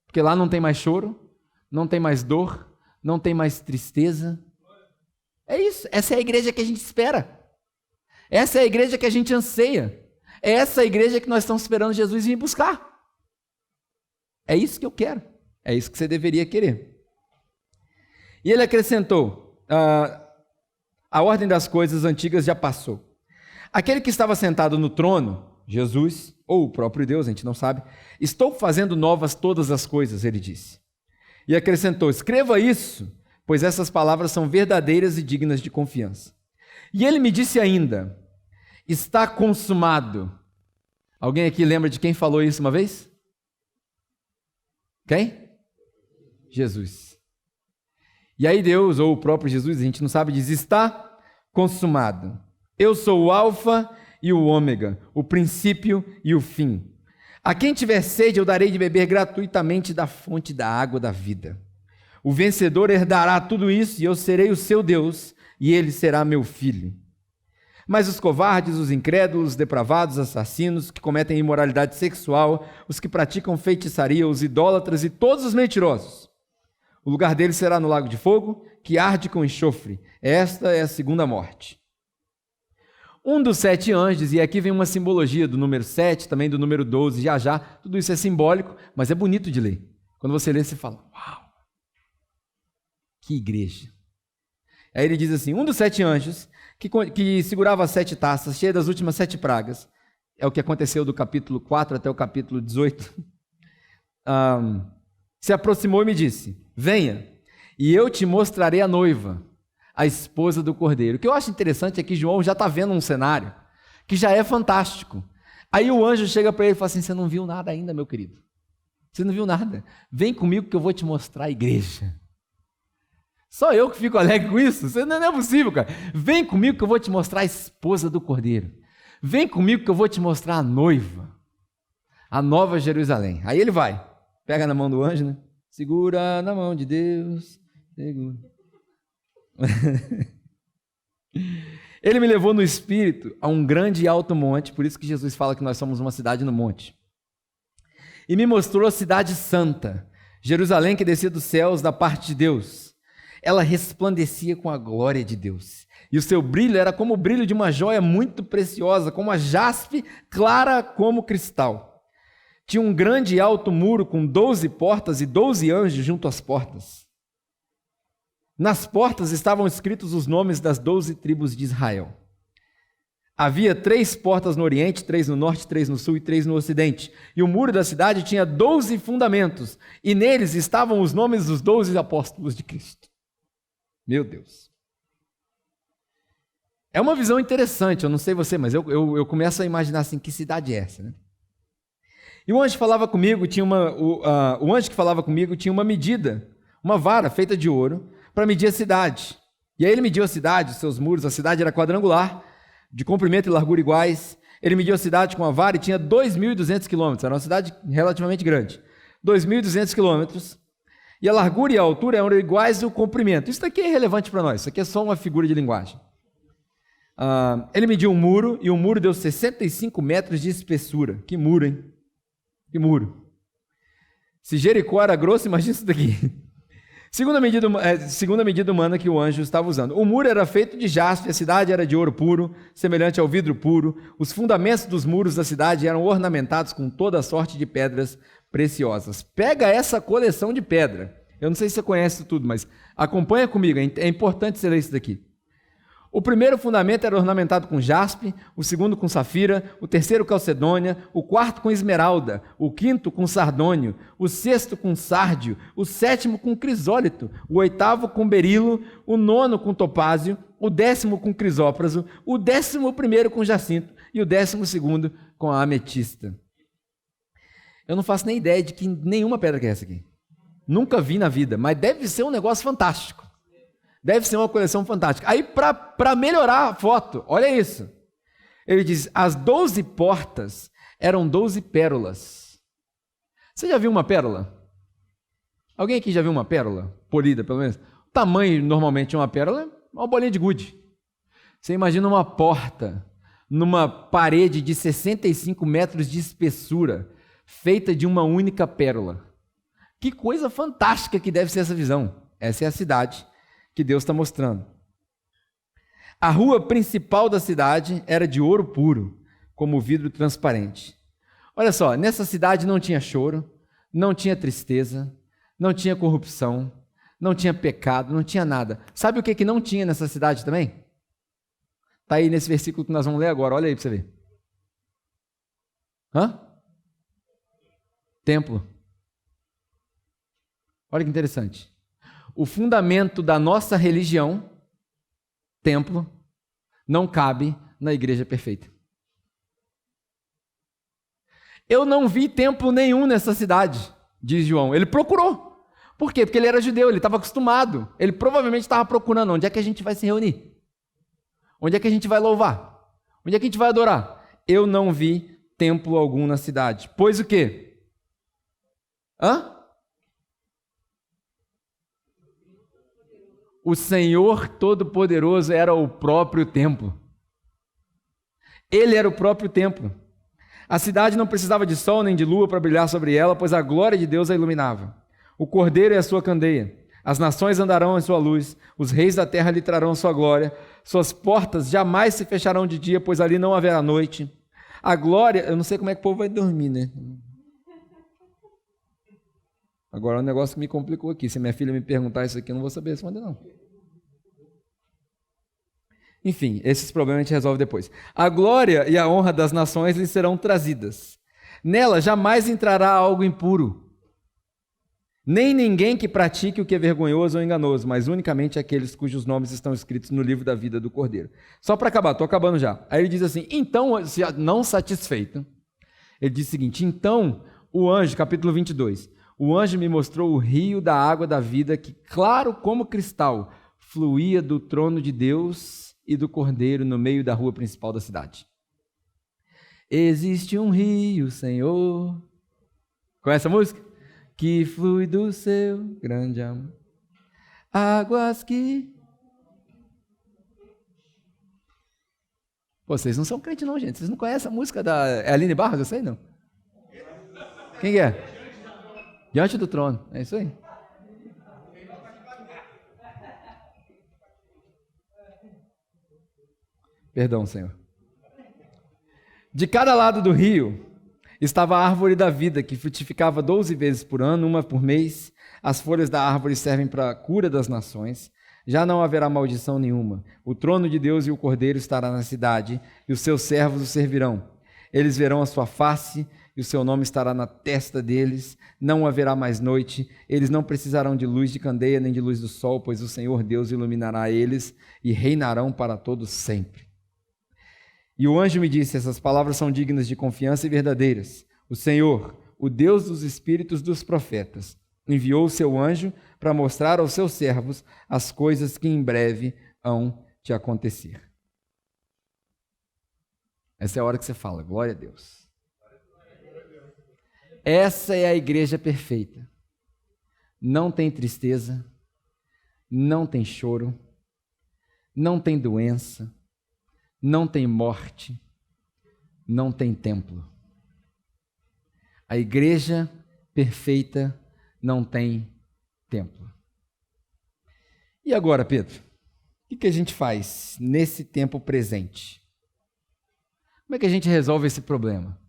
Porque lá não tem mais choro, não tem mais dor, não tem mais tristeza. É isso. Essa é a igreja que a gente espera. Essa é a igreja que a gente anseia. É essa igreja que nós estamos esperando Jesus vir buscar. É isso que eu quero. É isso que você deveria querer. E ele acrescentou: a ordem das coisas antigas já passou. Aquele que estava sentado no trono, Jesus, ou o próprio Deus, a gente não sabe, estou fazendo novas todas as coisas, ele disse. E acrescentou: escreva isso, pois essas palavras são verdadeiras e dignas de confiança. E ele me disse ainda: está consumado. Alguém aqui lembra de quem falou isso uma vez? Quem? Jesus. E aí Deus, ou o próprio Jesus, a gente não sabe, diz: está consumado. Eu sou o alfa e o ômega, o princípio e o fim. A quem tiver sede, eu darei de beber gratuitamente da fonte da água da vida. O vencedor herdará tudo isso, e eu serei o seu Deus, e ele será meu filho. Mas os covardes, os incrédulos, os depravados, os assassinos, que cometem imoralidade sexual, os que praticam feitiçaria, os idólatras e todos os mentirosos, o lugar deles será no lago de fogo, que arde com enxofre. Esta é a segunda morte. Um dos 7 anjos, e aqui vem uma simbologia do número 7, também do número 12, já, tudo isso é simbólico, mas é bonito de ler. Quando você lê, você fala: uau, que igreja. Aí ele diz assim: um dos 7 anjos, que segurava as 7 taças, cheia das últimas 7 pragas, é o que aconteceu do capítulo 4 até o capítulo 18, se aproximou e me disse: venha, e eu te mostrarei a noiva, a esposa do Cordeiro. O que eu acho interessante é que João já está vendo um cenário que já é fantástico. Aí o anjo chega para ele e fala assim: você não viu nada ainda, meu querido? Você não viu nada? Vem comigo que eu vou te mostrar a igreja. Só eu que fico alegre com isso? Não é possível, cara. Vem comigo que eu vou te mostrar a esposa do Cordeiro. Vem comigo que eu vou te mostrar a noiva, a nova Jerusalém. Aí ele vai, pega na mão do anjo, né? Segura na mão de Deus. Segura. Ele me levou no espírito a um grande e alto monte, por isso que Jesus fala que nós somos uma cidade no monte. E me mostrou a cidade santa, Jerusalém, que descia dos céus da parte de Deus. Ela resplandecia com a glória de Deus, e o seu brilho era como o brilho de uma joia muito preciosa, como a jaspe, clara como cristal. Tinha um grande e alto muro com 12 portas e 12 anjos junto às portas. Nas portas estavam escritos os nomes das 12 tribos de Israel. Havia 3 portas no oriente, 3 no norte, 3 no sul e 3 no ocidente. E o muro da cidade tinha 12 fundamentos, e neles estavam os nomes dos 12 apóstolos de Cristo. Meu Deus. É uma visão interessante, eu não sei você, mas eu começo a imaginar assim: que cidade é essa, né? E o anjo falava comigo, o anjo que falava comigo tinha uma medida, uma vara feita de ouro, para medir a cidade. E aí ele mediu a cidade, os seus muros, a cidade era quadrangular, de comprimento e largura iguais. Ele mediu a cidade com a vara e tinha 2.200 quilômetros, era uma cidade relativamente grande. 2.200 quilômetros. E a largura e a altura eram iguais ao comprimento. Isso daqui é irrelevante para nós, isso aqui é só uma figura de linguagem. Ele mediu um muro, e o muro deu 65 metros de espessura. Que muro, hein? Que muro. Se Jericó era grosso, imagina isso daqui. Segunda medida humana que o anjo estava usando. O muro era feito de jaspe, a cidade era de ouro puro, semelhante ao vidro puro. Os fundamentos dos muros da cidade eram ornamentados com toda sorte de pedras preciosas. Pega essa coleção de pedra. Eu não sei se você conhece tudo, mas acompanha comigo, é importante você ler isso daqui. O primeiro fundamento era ornamentado com jaspe, o segundo com safira, o terceiro calcedônia, o quarto com esmeralda, o quinto com sardônio, o sexto com sárdio, o sétimo com crisólito, o oitavo com berilo, o nono com topázio, o 10º com crisópraso, o 11º com jacinto e o 12º com a ametista. Eu não faço nem ideia de que nenhuma pedra que é essa aqui. Nunca vi na vida, mas deve ser um negócio fantástico. Deve ser uma coleção fantástica. Aí, para melhorar a foto, olha isso. Ele diz, as 12 portas eram 12 pérolas. Você já viu uma pérola? Alguém aqui já viu uma pérola? Polida, pelo menos? O tamanho, normalmente, de uma pérola é uma bolinha de gude. Você imagina uma porta numa parede de 65 metros de espessura, feita de uma única pérola. Que coisa fantástica que deve ser essa visão. Essa é a cidade que Deus está mostrando. A rua principal da cidade era de ouro puro, como vidro transparente. Olha só, nessa cidade não tinha choro, não tinha tristeza, não tinha corrupção, não tinha pecado, não tinha nada. Sabe o que não tinha nessa cidade também? Está aí nesse versículo que nós vamos ler agora, olha aí para você ver. Templo. Olha que interessante. O fundamento da nossa religião, templo, não cabe na igreja perfeita. Eu não vi templo nenhum nessa cidade, diz João. Ele procurou. Por quê? Porque ele era judeu, ele estava acostumado. Ele provavelmente estava procurando onde é que a gente vai se reunir. Onde é que a gente vai louvar? Onde é que a gente vai adorar? Eu não vi templo algum na cidade. Pois o quê? O Senhor Todo-Poderoso era o próprio templo. Ele era o próprio templo. A cidade não precisava de sol nem de lua para brilhar sobre ela, pois a glória de Deus a iluminava. O Cordeiro é a sua candeia. As nações andarão em sua luz. Os reis da terra lhe trarão sua glória. Suas portas jamais se fecharão de dia, pois ali não haverá noite. A glória... Eu não sei como é que o povo vai dormir, né? Agora, um negócio que me complicou aqui. Se minha filha me perguntar isso aqui, eu não vou saber responder, não. Enfim, esses problemas a gente resolve depois. A glória e a honra das nações lhe serão trazidas. Nela jamais entrará algo impuro, nem ninguém que pratique o que é vergonhoso ou enganoso, mas unicamente aqueles cujos nomes estão escritos no livro da vida do Cordeiro. Só para acabar, estou acabando já. Aí ele diz assim, então, não satisfeito, ele diz o seguinte, então o anjo, capítulo 22, o anjo me mostrou o rio da água da vida que, claro como cristal, fluía do trono de Deus e do Cordeiro no meio da rua principal da cidade. Existe um rio, Senhor. Conhece a música? Que flui do seu grande amor. Águas que... Pô, vocês não são crentes não, gente. Vocês não conhecem a música da Aline Barros? Eu sei, não. Quem é? Diante do trono. É isso aí. Perdão, Senhor. De cada lado do rio estava a árvore da vida, que frutificava 12 vezes por ano, uma por mês. As folhas da árvore servem para a cura das nações. Já não haverá maldição nenhuma. O trono de Deus e o Cordeiro estará na cidade, e os seus servos o servirão. Eles verão a sua face, e o seu nome estará na testa deles. Não haverá mais noite. Eles não precisarão de luz de candeia, nem de luz do sol, pois o Senhor Deus iluminará eles, e reinarão para todos sempre. E o anjo me disse, essas palavras são dignas de confiança e verdadeiras. O Senhor, o Deus dos espíritos dos profetas, enviou o seu anjo para mostrar aos seus servos as coisas que em breve hão de acontecer. Essa é a hora que você fala, glória a Deus. Essa é a igreja perfeita. Não tem tristeza, não tem choro, não tem doença, não tem morte, não tem templo. A igreja perfeita não tem templo. E agora, Pedro? O que a gente faz nesse tempo presente? Como é que a gente resolve esse problema?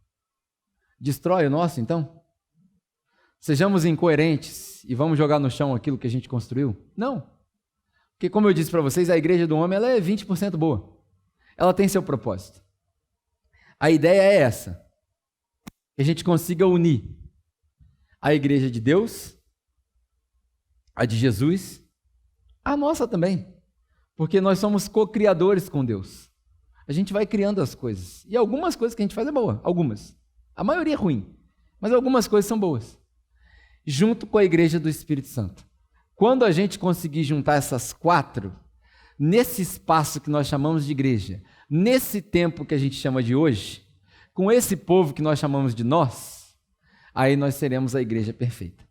Destrói o nosso, então? Sejamos incoerentes e vamos jogar no chão aquilo que a gente construiu? Não. Porque, como eu disse para vocês, a igreja do homem ela é 20% boa. Ela tem seu propósito. A ideia é essa. Que a gente consiga unir a igreja de Deus, a de Jesus, a nossa também. Porque nós somos co-criadores com Deus. A gente vai criando as coisas. E algumas coisas que a gente faz é boa. Algumas. A maioria é ruim. Mas algumas coisas são boas. Junto com a igreja do Espírito Santo. Quando a gente conseguir juntar essas 4, nesse espaço que nós chamamos de igreja, nesse tempo que a gente chama de hoje, com esse povo que nós chamamos de nós, aí nós seremos a igreja perfeita.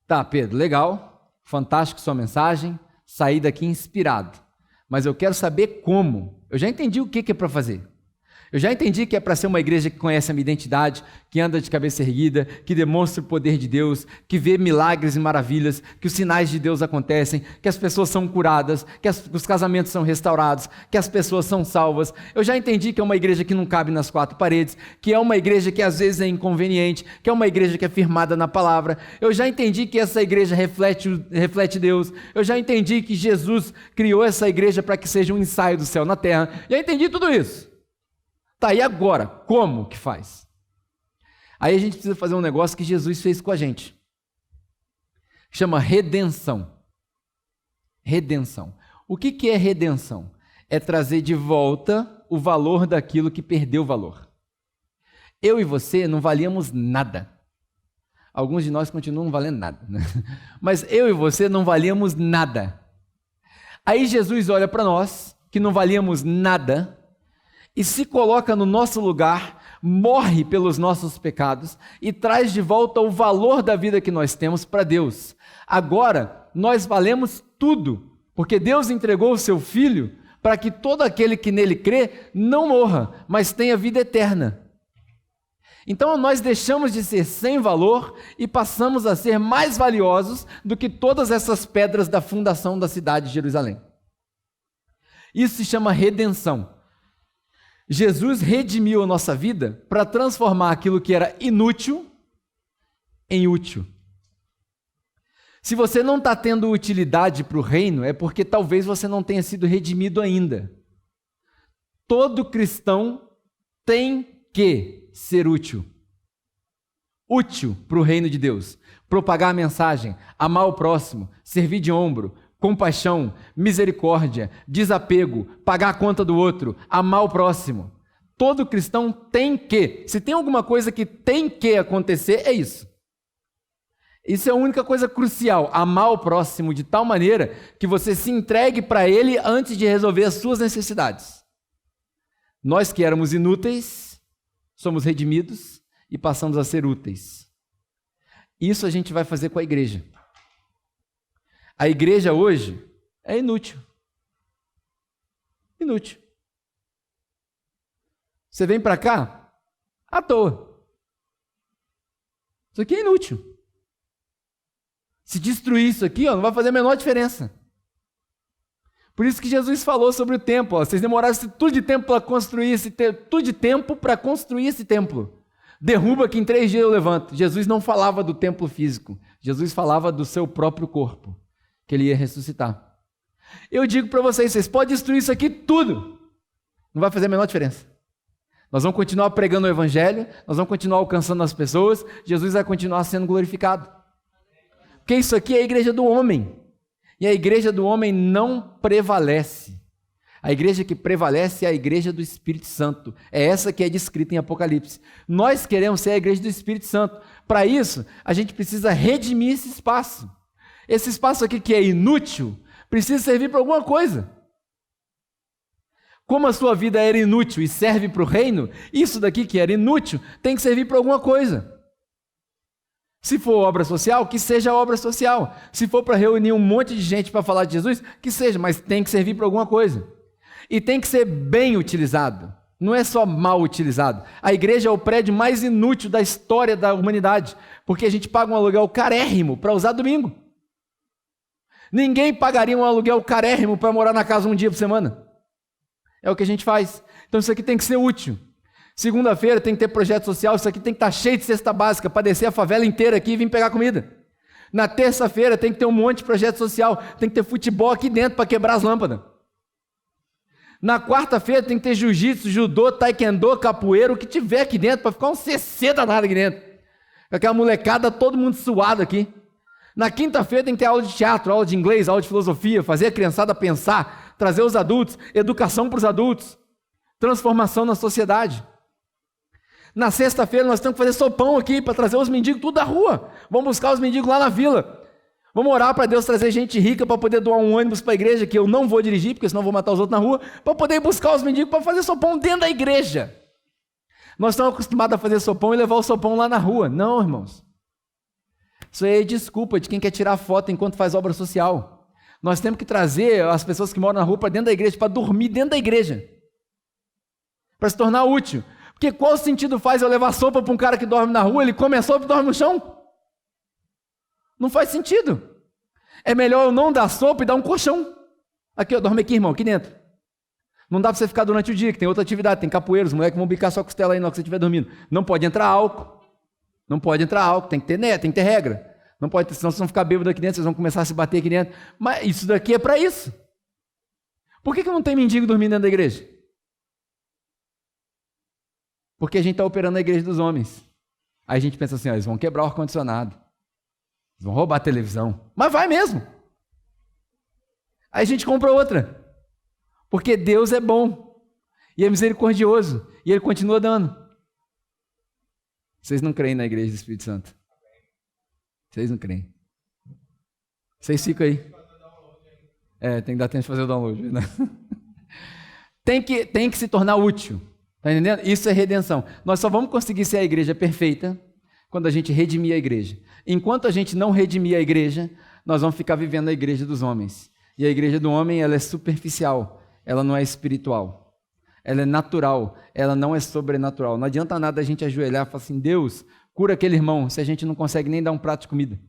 Tá, Pedro, legal, fantástico sua mensagem, saí daqui inspirado, mas eu quero saber como. Eu já entendi o que é para fazer. Eu já entendi que é para ser uma igreja que conhece a minha identidade, que anda de cabeça erguida, que demonstra o poder de Deus, que vê milagres e maravilhas, que os sinais de Deus acontecem, que as pessoas são curadas, que os casamentos são restaurados, que as pessoas são salvas. Eu já entendi que é uma igreja que não cabe nas 4 paredes, que é uma igreja que às vezes é inconveniente, que é uma igreja que é firmada na palavra. Eu já entendi que essa igreja reflete Deus. Eu já entendi que Jesus criou essa igreja para que seja um ensaio do céu na terra. Já entendi tudo isso. Tá, e agora? Como que faz? Aí a gente precisa fazer um negócio que Jesus fez com a gente. Chama redenção. Redenção. O que é redenção? É trazer de volta o valor daquilo que perdeu valor. Eu e você não valíamos nada. Alguns de nós continuam não valendo nada, né? Mas eu e você não valíamos nada. Aí Jesus olha para nós, que não valíamos nada, e se coloca no nosso lugar, morre pelos nossos pecados e traz de volta o valor da vida que nós temos para Deus. Agora, nós valemos tudo, porque Deus entregou o seu Filho para que todo aquele que nele crê não morra, mas tenha vida eterna. Então, nós deixamos de ser sem valor e passamos a ser mais valiosos do que todas essas pedras da fundação da cidade de Jerusalém. Isso se chama redenção. Jesus redimiu a nossa vida para transformar aquilo que era inútil em útil. Se você não está tendo utilidade para o reino, é porque talvez você não tenha sido redimido ainda. Todo cristão tem que ser útil. Útil para o reino de Deus. Propagar a mensagem, amar o próximo, servir de ombro, compaixão, misericórdia, desapego, pagar a conta do outro, amar o próximo. Todo cristão tem que. Se tem alguma coisa que tem que acontecer, é isso. Isso é a única coisa crucial, amar o próximo de tal maneira que você se entregue para ele antes de resolver as suas necessidades. Nós que éramos inúteis, somos redimidos e passamos a ser úteis. Isso a gente vai fazer com a igreja. A igreja hoje é inútil. Inútil. Você vem para cá à toa. Isso aqui é inútil. Se destruir isso aqui, não vai fazer a menor diferença. Por isso que Jesus falou sobre o templo. Vocês demoraram tudo de tempo para construir esse templo. Tudo de tempo para construir esse templo. Derruba que em 3 dias eu levanto. Jesus não falava do templo físico. Jesus falava do seu próprio corpo, que ele ia ressuscitar. Eu digo para vocês, vocês podem destruir isso aqui tudo. Não vai fazer a menor diferença. Nós vamos continuar pregando o evangelho, nós vamos continuar alcançando as pessoas, Jesus vai continuar sendo glorificado. Porque isso aqui é a igreja do homem. E a igreja do homem não prevalece. A igreja que prevalece é a igreja do Espírito Santo. É essa que é descrita em Apocalipse. Nós queremos ser a igreja do Espírito Santo. Para isso, a gente precisa redimir esse espaço. Esse espaço aqui que é inútil, precisa servir para alguma coisa. Como a sua vida era inútil e serve para o reino, isso daqui que era inútil tem que servir para alguma coisa. Se for obra social, que seja obra social. Se for para reunir um monte de gente para falar de Jesus, que seja, mas tem que servir para alguma coisa. E tem que ser bem utilizado. Não é só mal utilizado. A igreja é o prédio mais inútil da história da humanidade, porque a gente paga um aluguel carérrimo para usar domingo. Ninguém pagaria um aluguel carérrimo para morar na casa um dia por semana. É o que a gente faz. Então isso aqui tem que ser útil. Segunda-feira tem que ter projeto social, isso aqui tem que estar cheio de cesta básica para descer a favela inteira aqui e vir pegar comida. Na terça-feira tem que ter um monte de projeto social, tem que ter futebol aqui dentro para quebrar as lâmpadas. Na quarta-feira tem que ter jiu-jitsu, judô, taekwondo, capoeira, o que tiver aqui dentro, para ficar um CC danado aqui dentro. Aquela molecada, todo mundo suado aqui. Na quinta-feira tem que ter aula de teatro, aula de inglês, aula de filosofia, fazer a criançada pensar, trazer os adultos, educação para os adultos, transformação na sociedade. Na sexta-feira nós temos que fazer sopão aqui para trazer os mendigos tudo da rua. Vamos buscar os mendigos lá na vila. Vamos orar para Deus trazer gente rica para poder doar um ônibus para a igreja, que eu não vou dirigir, porque senão vou matar os outros na rua, para poder ir buscar os mendigos para fazer sopão dentro da igreja. Nós estamos acostumados a fazer sopão e levar o sopão lá na rua. Não, irmãos. Isso aí é desculpa de quem quer tirar foto enquanto faz obra social. Nós temos que trazer as pessoas que moram na rua para dentro da igreja, para dormir dentro da igreja. Para se tornar útil. Porque qual sentido faz eu levar sopa para um cara que dorme na rua, ele come a sopa e dorme no chão? Não faz sentido. É melhor eu não dar sopa e dar um colchão. Aqui, ó, dorme aqui, irmão, aqui dentro. Não dá para você ficar durante o dia, que tem outra atividade, tem capoeiros, os moleques vão bicar sua costela aí na hora que você estiver dormindo. Não pode entrar álcool. Não pode entrar álcool, tem que ter regra. Não pode, senão vocês vão ficar bêbados aqui dentro, vocês vão começar a se bater aqui dentro. Mas isso daqui é para isso. Por que não tem mendigo dormindo dentro da igreja? Porque a gente está operando a igreja dos homens. Aí a gente pensa assim, ó, eles vão quebrar o ar-condicionado. Eles vão roubar a televisão. Mas vai mesmo. Aí a gente compra outra. Porque Deus é bom. E é misericordioso. E Ele continua dando. Vocês não creem na igreja do Espírito Santo? Vocês não creem. Vocês ficam aí. Tem que dar tempo de fazer o download. Né? Tem que se tornar útil. Está entendendo? Isso é redenção. Nós só vamos conseguir ser a igreja perfeita quando a gente redimir a igreja. Enquanto a gente não redimir a igreja, nós vamos ficar vivendo a igreja dos homens. E a igreja do homem, ela é superficial, ela não é espiritual. Ela é natural, ela não é sobrenatural. Não adianta nada a gente ajoelhar e falar assim, Deus, cura aquele irmão, se a gente não consegue nem dar um prato de comida.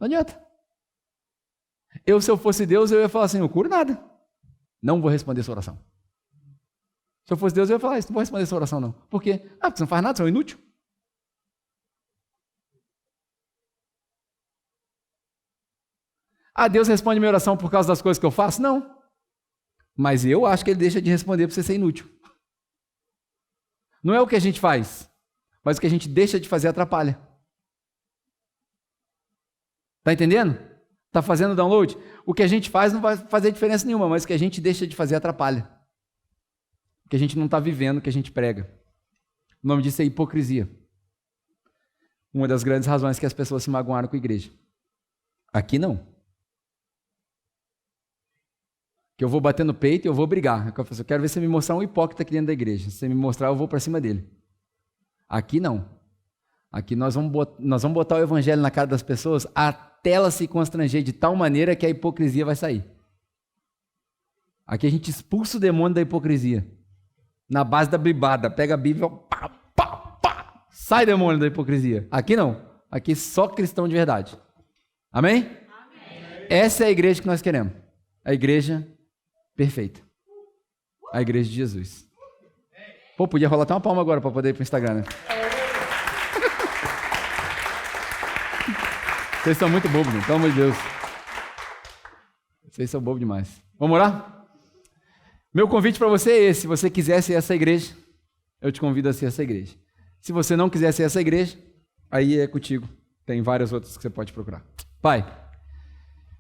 Não adianta. Se eu fosse Deus, eu ia falar assim, eu curo nada. Não vou responder essa oração. Se eu fosse Deus, eu ia falar isso, não vou responder essa oração não. Por quê? Porque você não faz nada, você é um inútil. Deus responde minha oração por causa das coisas que eu faço? Não. Mas eu acho que Ele deixa de responder para você ser inútil. Não é o que a gente faz, mas o que a gente deixa de fazer atrapalha. Está entendendo? Está fazendo download? O que a gente faz não vai fazer diferença nenhuma, mas o que a gente deixa de fazer atrapalha. Porque a gente não está vivendo o que a gente prega. O nome disso é hipocrisia. Uma das grandes razões que as pessoas se magoaram com a igreja. Aqui não. Que eu vou bater no peito e eu vou brigar. Eu quero ver você me mostrar um hipócrita aqui dentro da igreja. Se você me mostrar, eu vou para cima dele. Aqui não. Aqui nós vamos botar o evangelho na cara das pessoas até elas se constranger de tal maneira que a hipocrisia vai sair. Aqui a gente expulsa o demônio da hipocrisia. Na base da bribada. Pega a Bíblia, pá, pá, pá, sai demônio da hipocrisia. Aqui não. Aqui só cristão de verdade. Amém? Amém? Essa é a igreja que nós queremos. A igreja perfeita. A igreja de Jesus. Pô, podia rolar até uma palma agora para poder ir para o Instagram, né? Vocês são muito bobos, né? Pelo amor de Deus. Vocês são bobos demais. Vamos orar? Meu convite para você é esse. Se você quiser ser essa igreja, eu te convido a ser essa igreja. Se você não quiser ser essa igreja, aí é contigo. Tem várias outras que você pode procurar. Pai,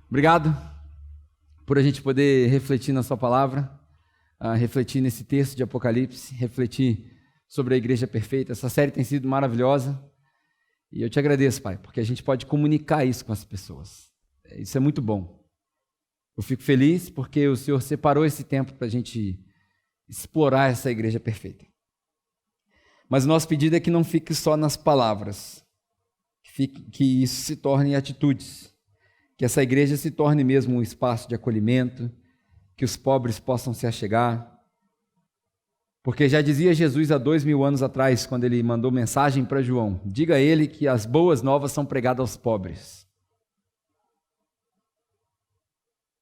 obrigado por a gente poder refletir na sua palavra, refletir nesse texto de Apocalipse, refletir sobre a igreja perfeita. Essa série tem sido maravilhosa e eu te agradeço, Pai, porque a gente pode comunicar isso com as pessoas. Isso é muito bom. Eu fico feliz porque o Senhor separou esse tempo para a gente explorar essa igreja perfeita. Mas o nosso pedido é que não fique só nas palavras, que isso se torne em atitudes. Que essa igreja se torne mesmo um espaço de acolhimento, que os pobres possam se achegar. Porque já dizia Jesus há 2000 anos atrás, quando ele mandou mensagem para João, diga a ele que as boas novas são pregadas aos pobres.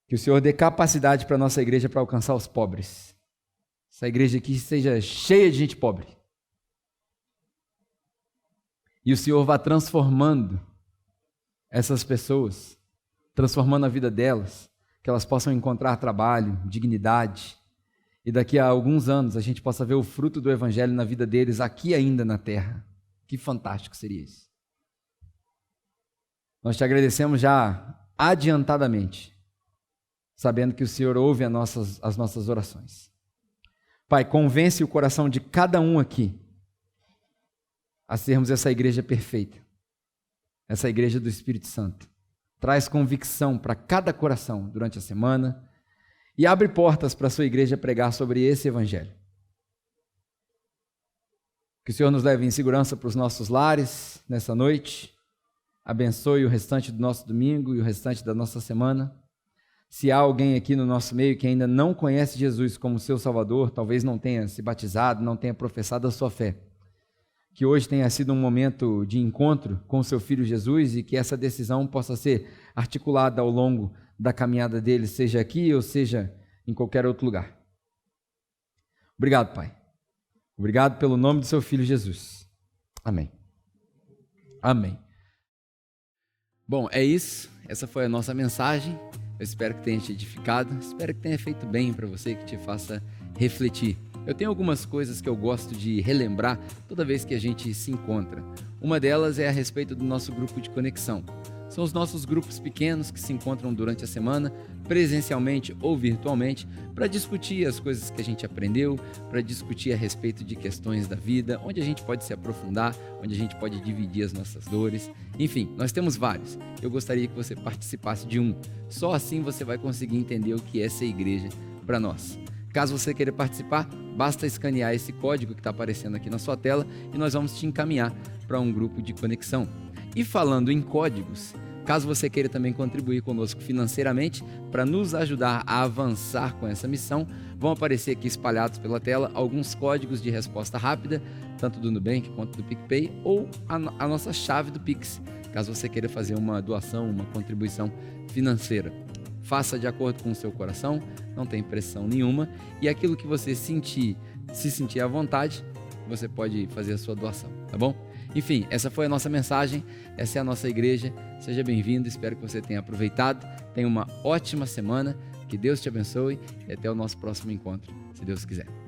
Que o Senhor dê capacidade para a nossa igreja para alcançar os pobres. Essa igreja aqui seja cheia de gente pobre. E o Senhor vá transformando essas pessoas, transformando a vida delas, que elas possam encontrar trabalho, dignidade, e daqui a alguns anos a gente possa ver o fruto do Evangelho na vida deles aqui ainda na terra. Que fantástico seria isso. Nós te agradecemos já adiantadamente, sabendo que o Senhor ouve as nossas orações. Pai, convence o coração de cada um aqui a sermos essa igreja perfeita, essa igreja do Espírito Santo. Traz convicção para cada coração durante a semana e abre portas para a sua igreja pregar sobre esse Evangelho. Que o Senhor nos leve em segurança para os nossos lares nessa noite. Abençoe o restante do nosso domingo e o restante da nossa semana. Se há alguém aqui no nosso meio que ainda não conhece Jesus como seu Salvador, talvez não tenha se batizado, não tenha professado a sua fé, que hoje tenha sido um momento de encontro com o seu Filho Jesus e que essa decisão possa ser articulada ao longo da caminhada dele, seja aqui ou seja em qualquer outro lugar. Obrigado, Pai. Obrigado pelo nome do seu Filho Jesus. Amém. Amém. Bom, é isso. Essa foi a nossa mensagem. Eu espero que tenha te edificado, espero que tenha feito bem para você, que te faça refletir. Eu tenho algumas coisas que eu gosto de relembrar toda vez que a gente se encontra. Uma delas é a respeito do nosso grupo de conexão. São os nossos grupos pequenos que se encontram durante a semana, presencialmente ou virtualmente, para discutir as coisas que a gente aprendeu, para discutir a respeito de questões da vida, onde a gente pode se aprofundar, onde a gente pode dividir as nossas dores. Enfim, nós temos vários. Eu gostaria que você participasse de um. Só assim você vai conseguir entender o que é ser igreja para nós. Caso você queira participar, basta escanear esse código que está aparecendo aqui na sua tela e nós vamos te encaminhar para um grupo de conexão. E falando em códigos, caso você queira também contribuir conosco financeiramente para nos ajudar a avançar com essa missão, vão aparecer aqui espalhados pela tela alguns códigos de resposta rápida, tanto do Nubank quanto do PicPay, ou a nossa chave do Pix, caso você queira fazer uma doação, uma contribuição financeira. Faça de acordo com o seu coração, não tem pressão nenhuma, e aquilo que você se sentir à vontade, você pode fazer a sua doação, tá bom? Enfim, essa foi a nossa mensagem, essa é a nossa igreja. Seja bem-vindo, espero que você tenha aproveitado. Tenha uma ótima semana, que Deus te abençoe e até o nosso próximo encontro, se Deus quiser.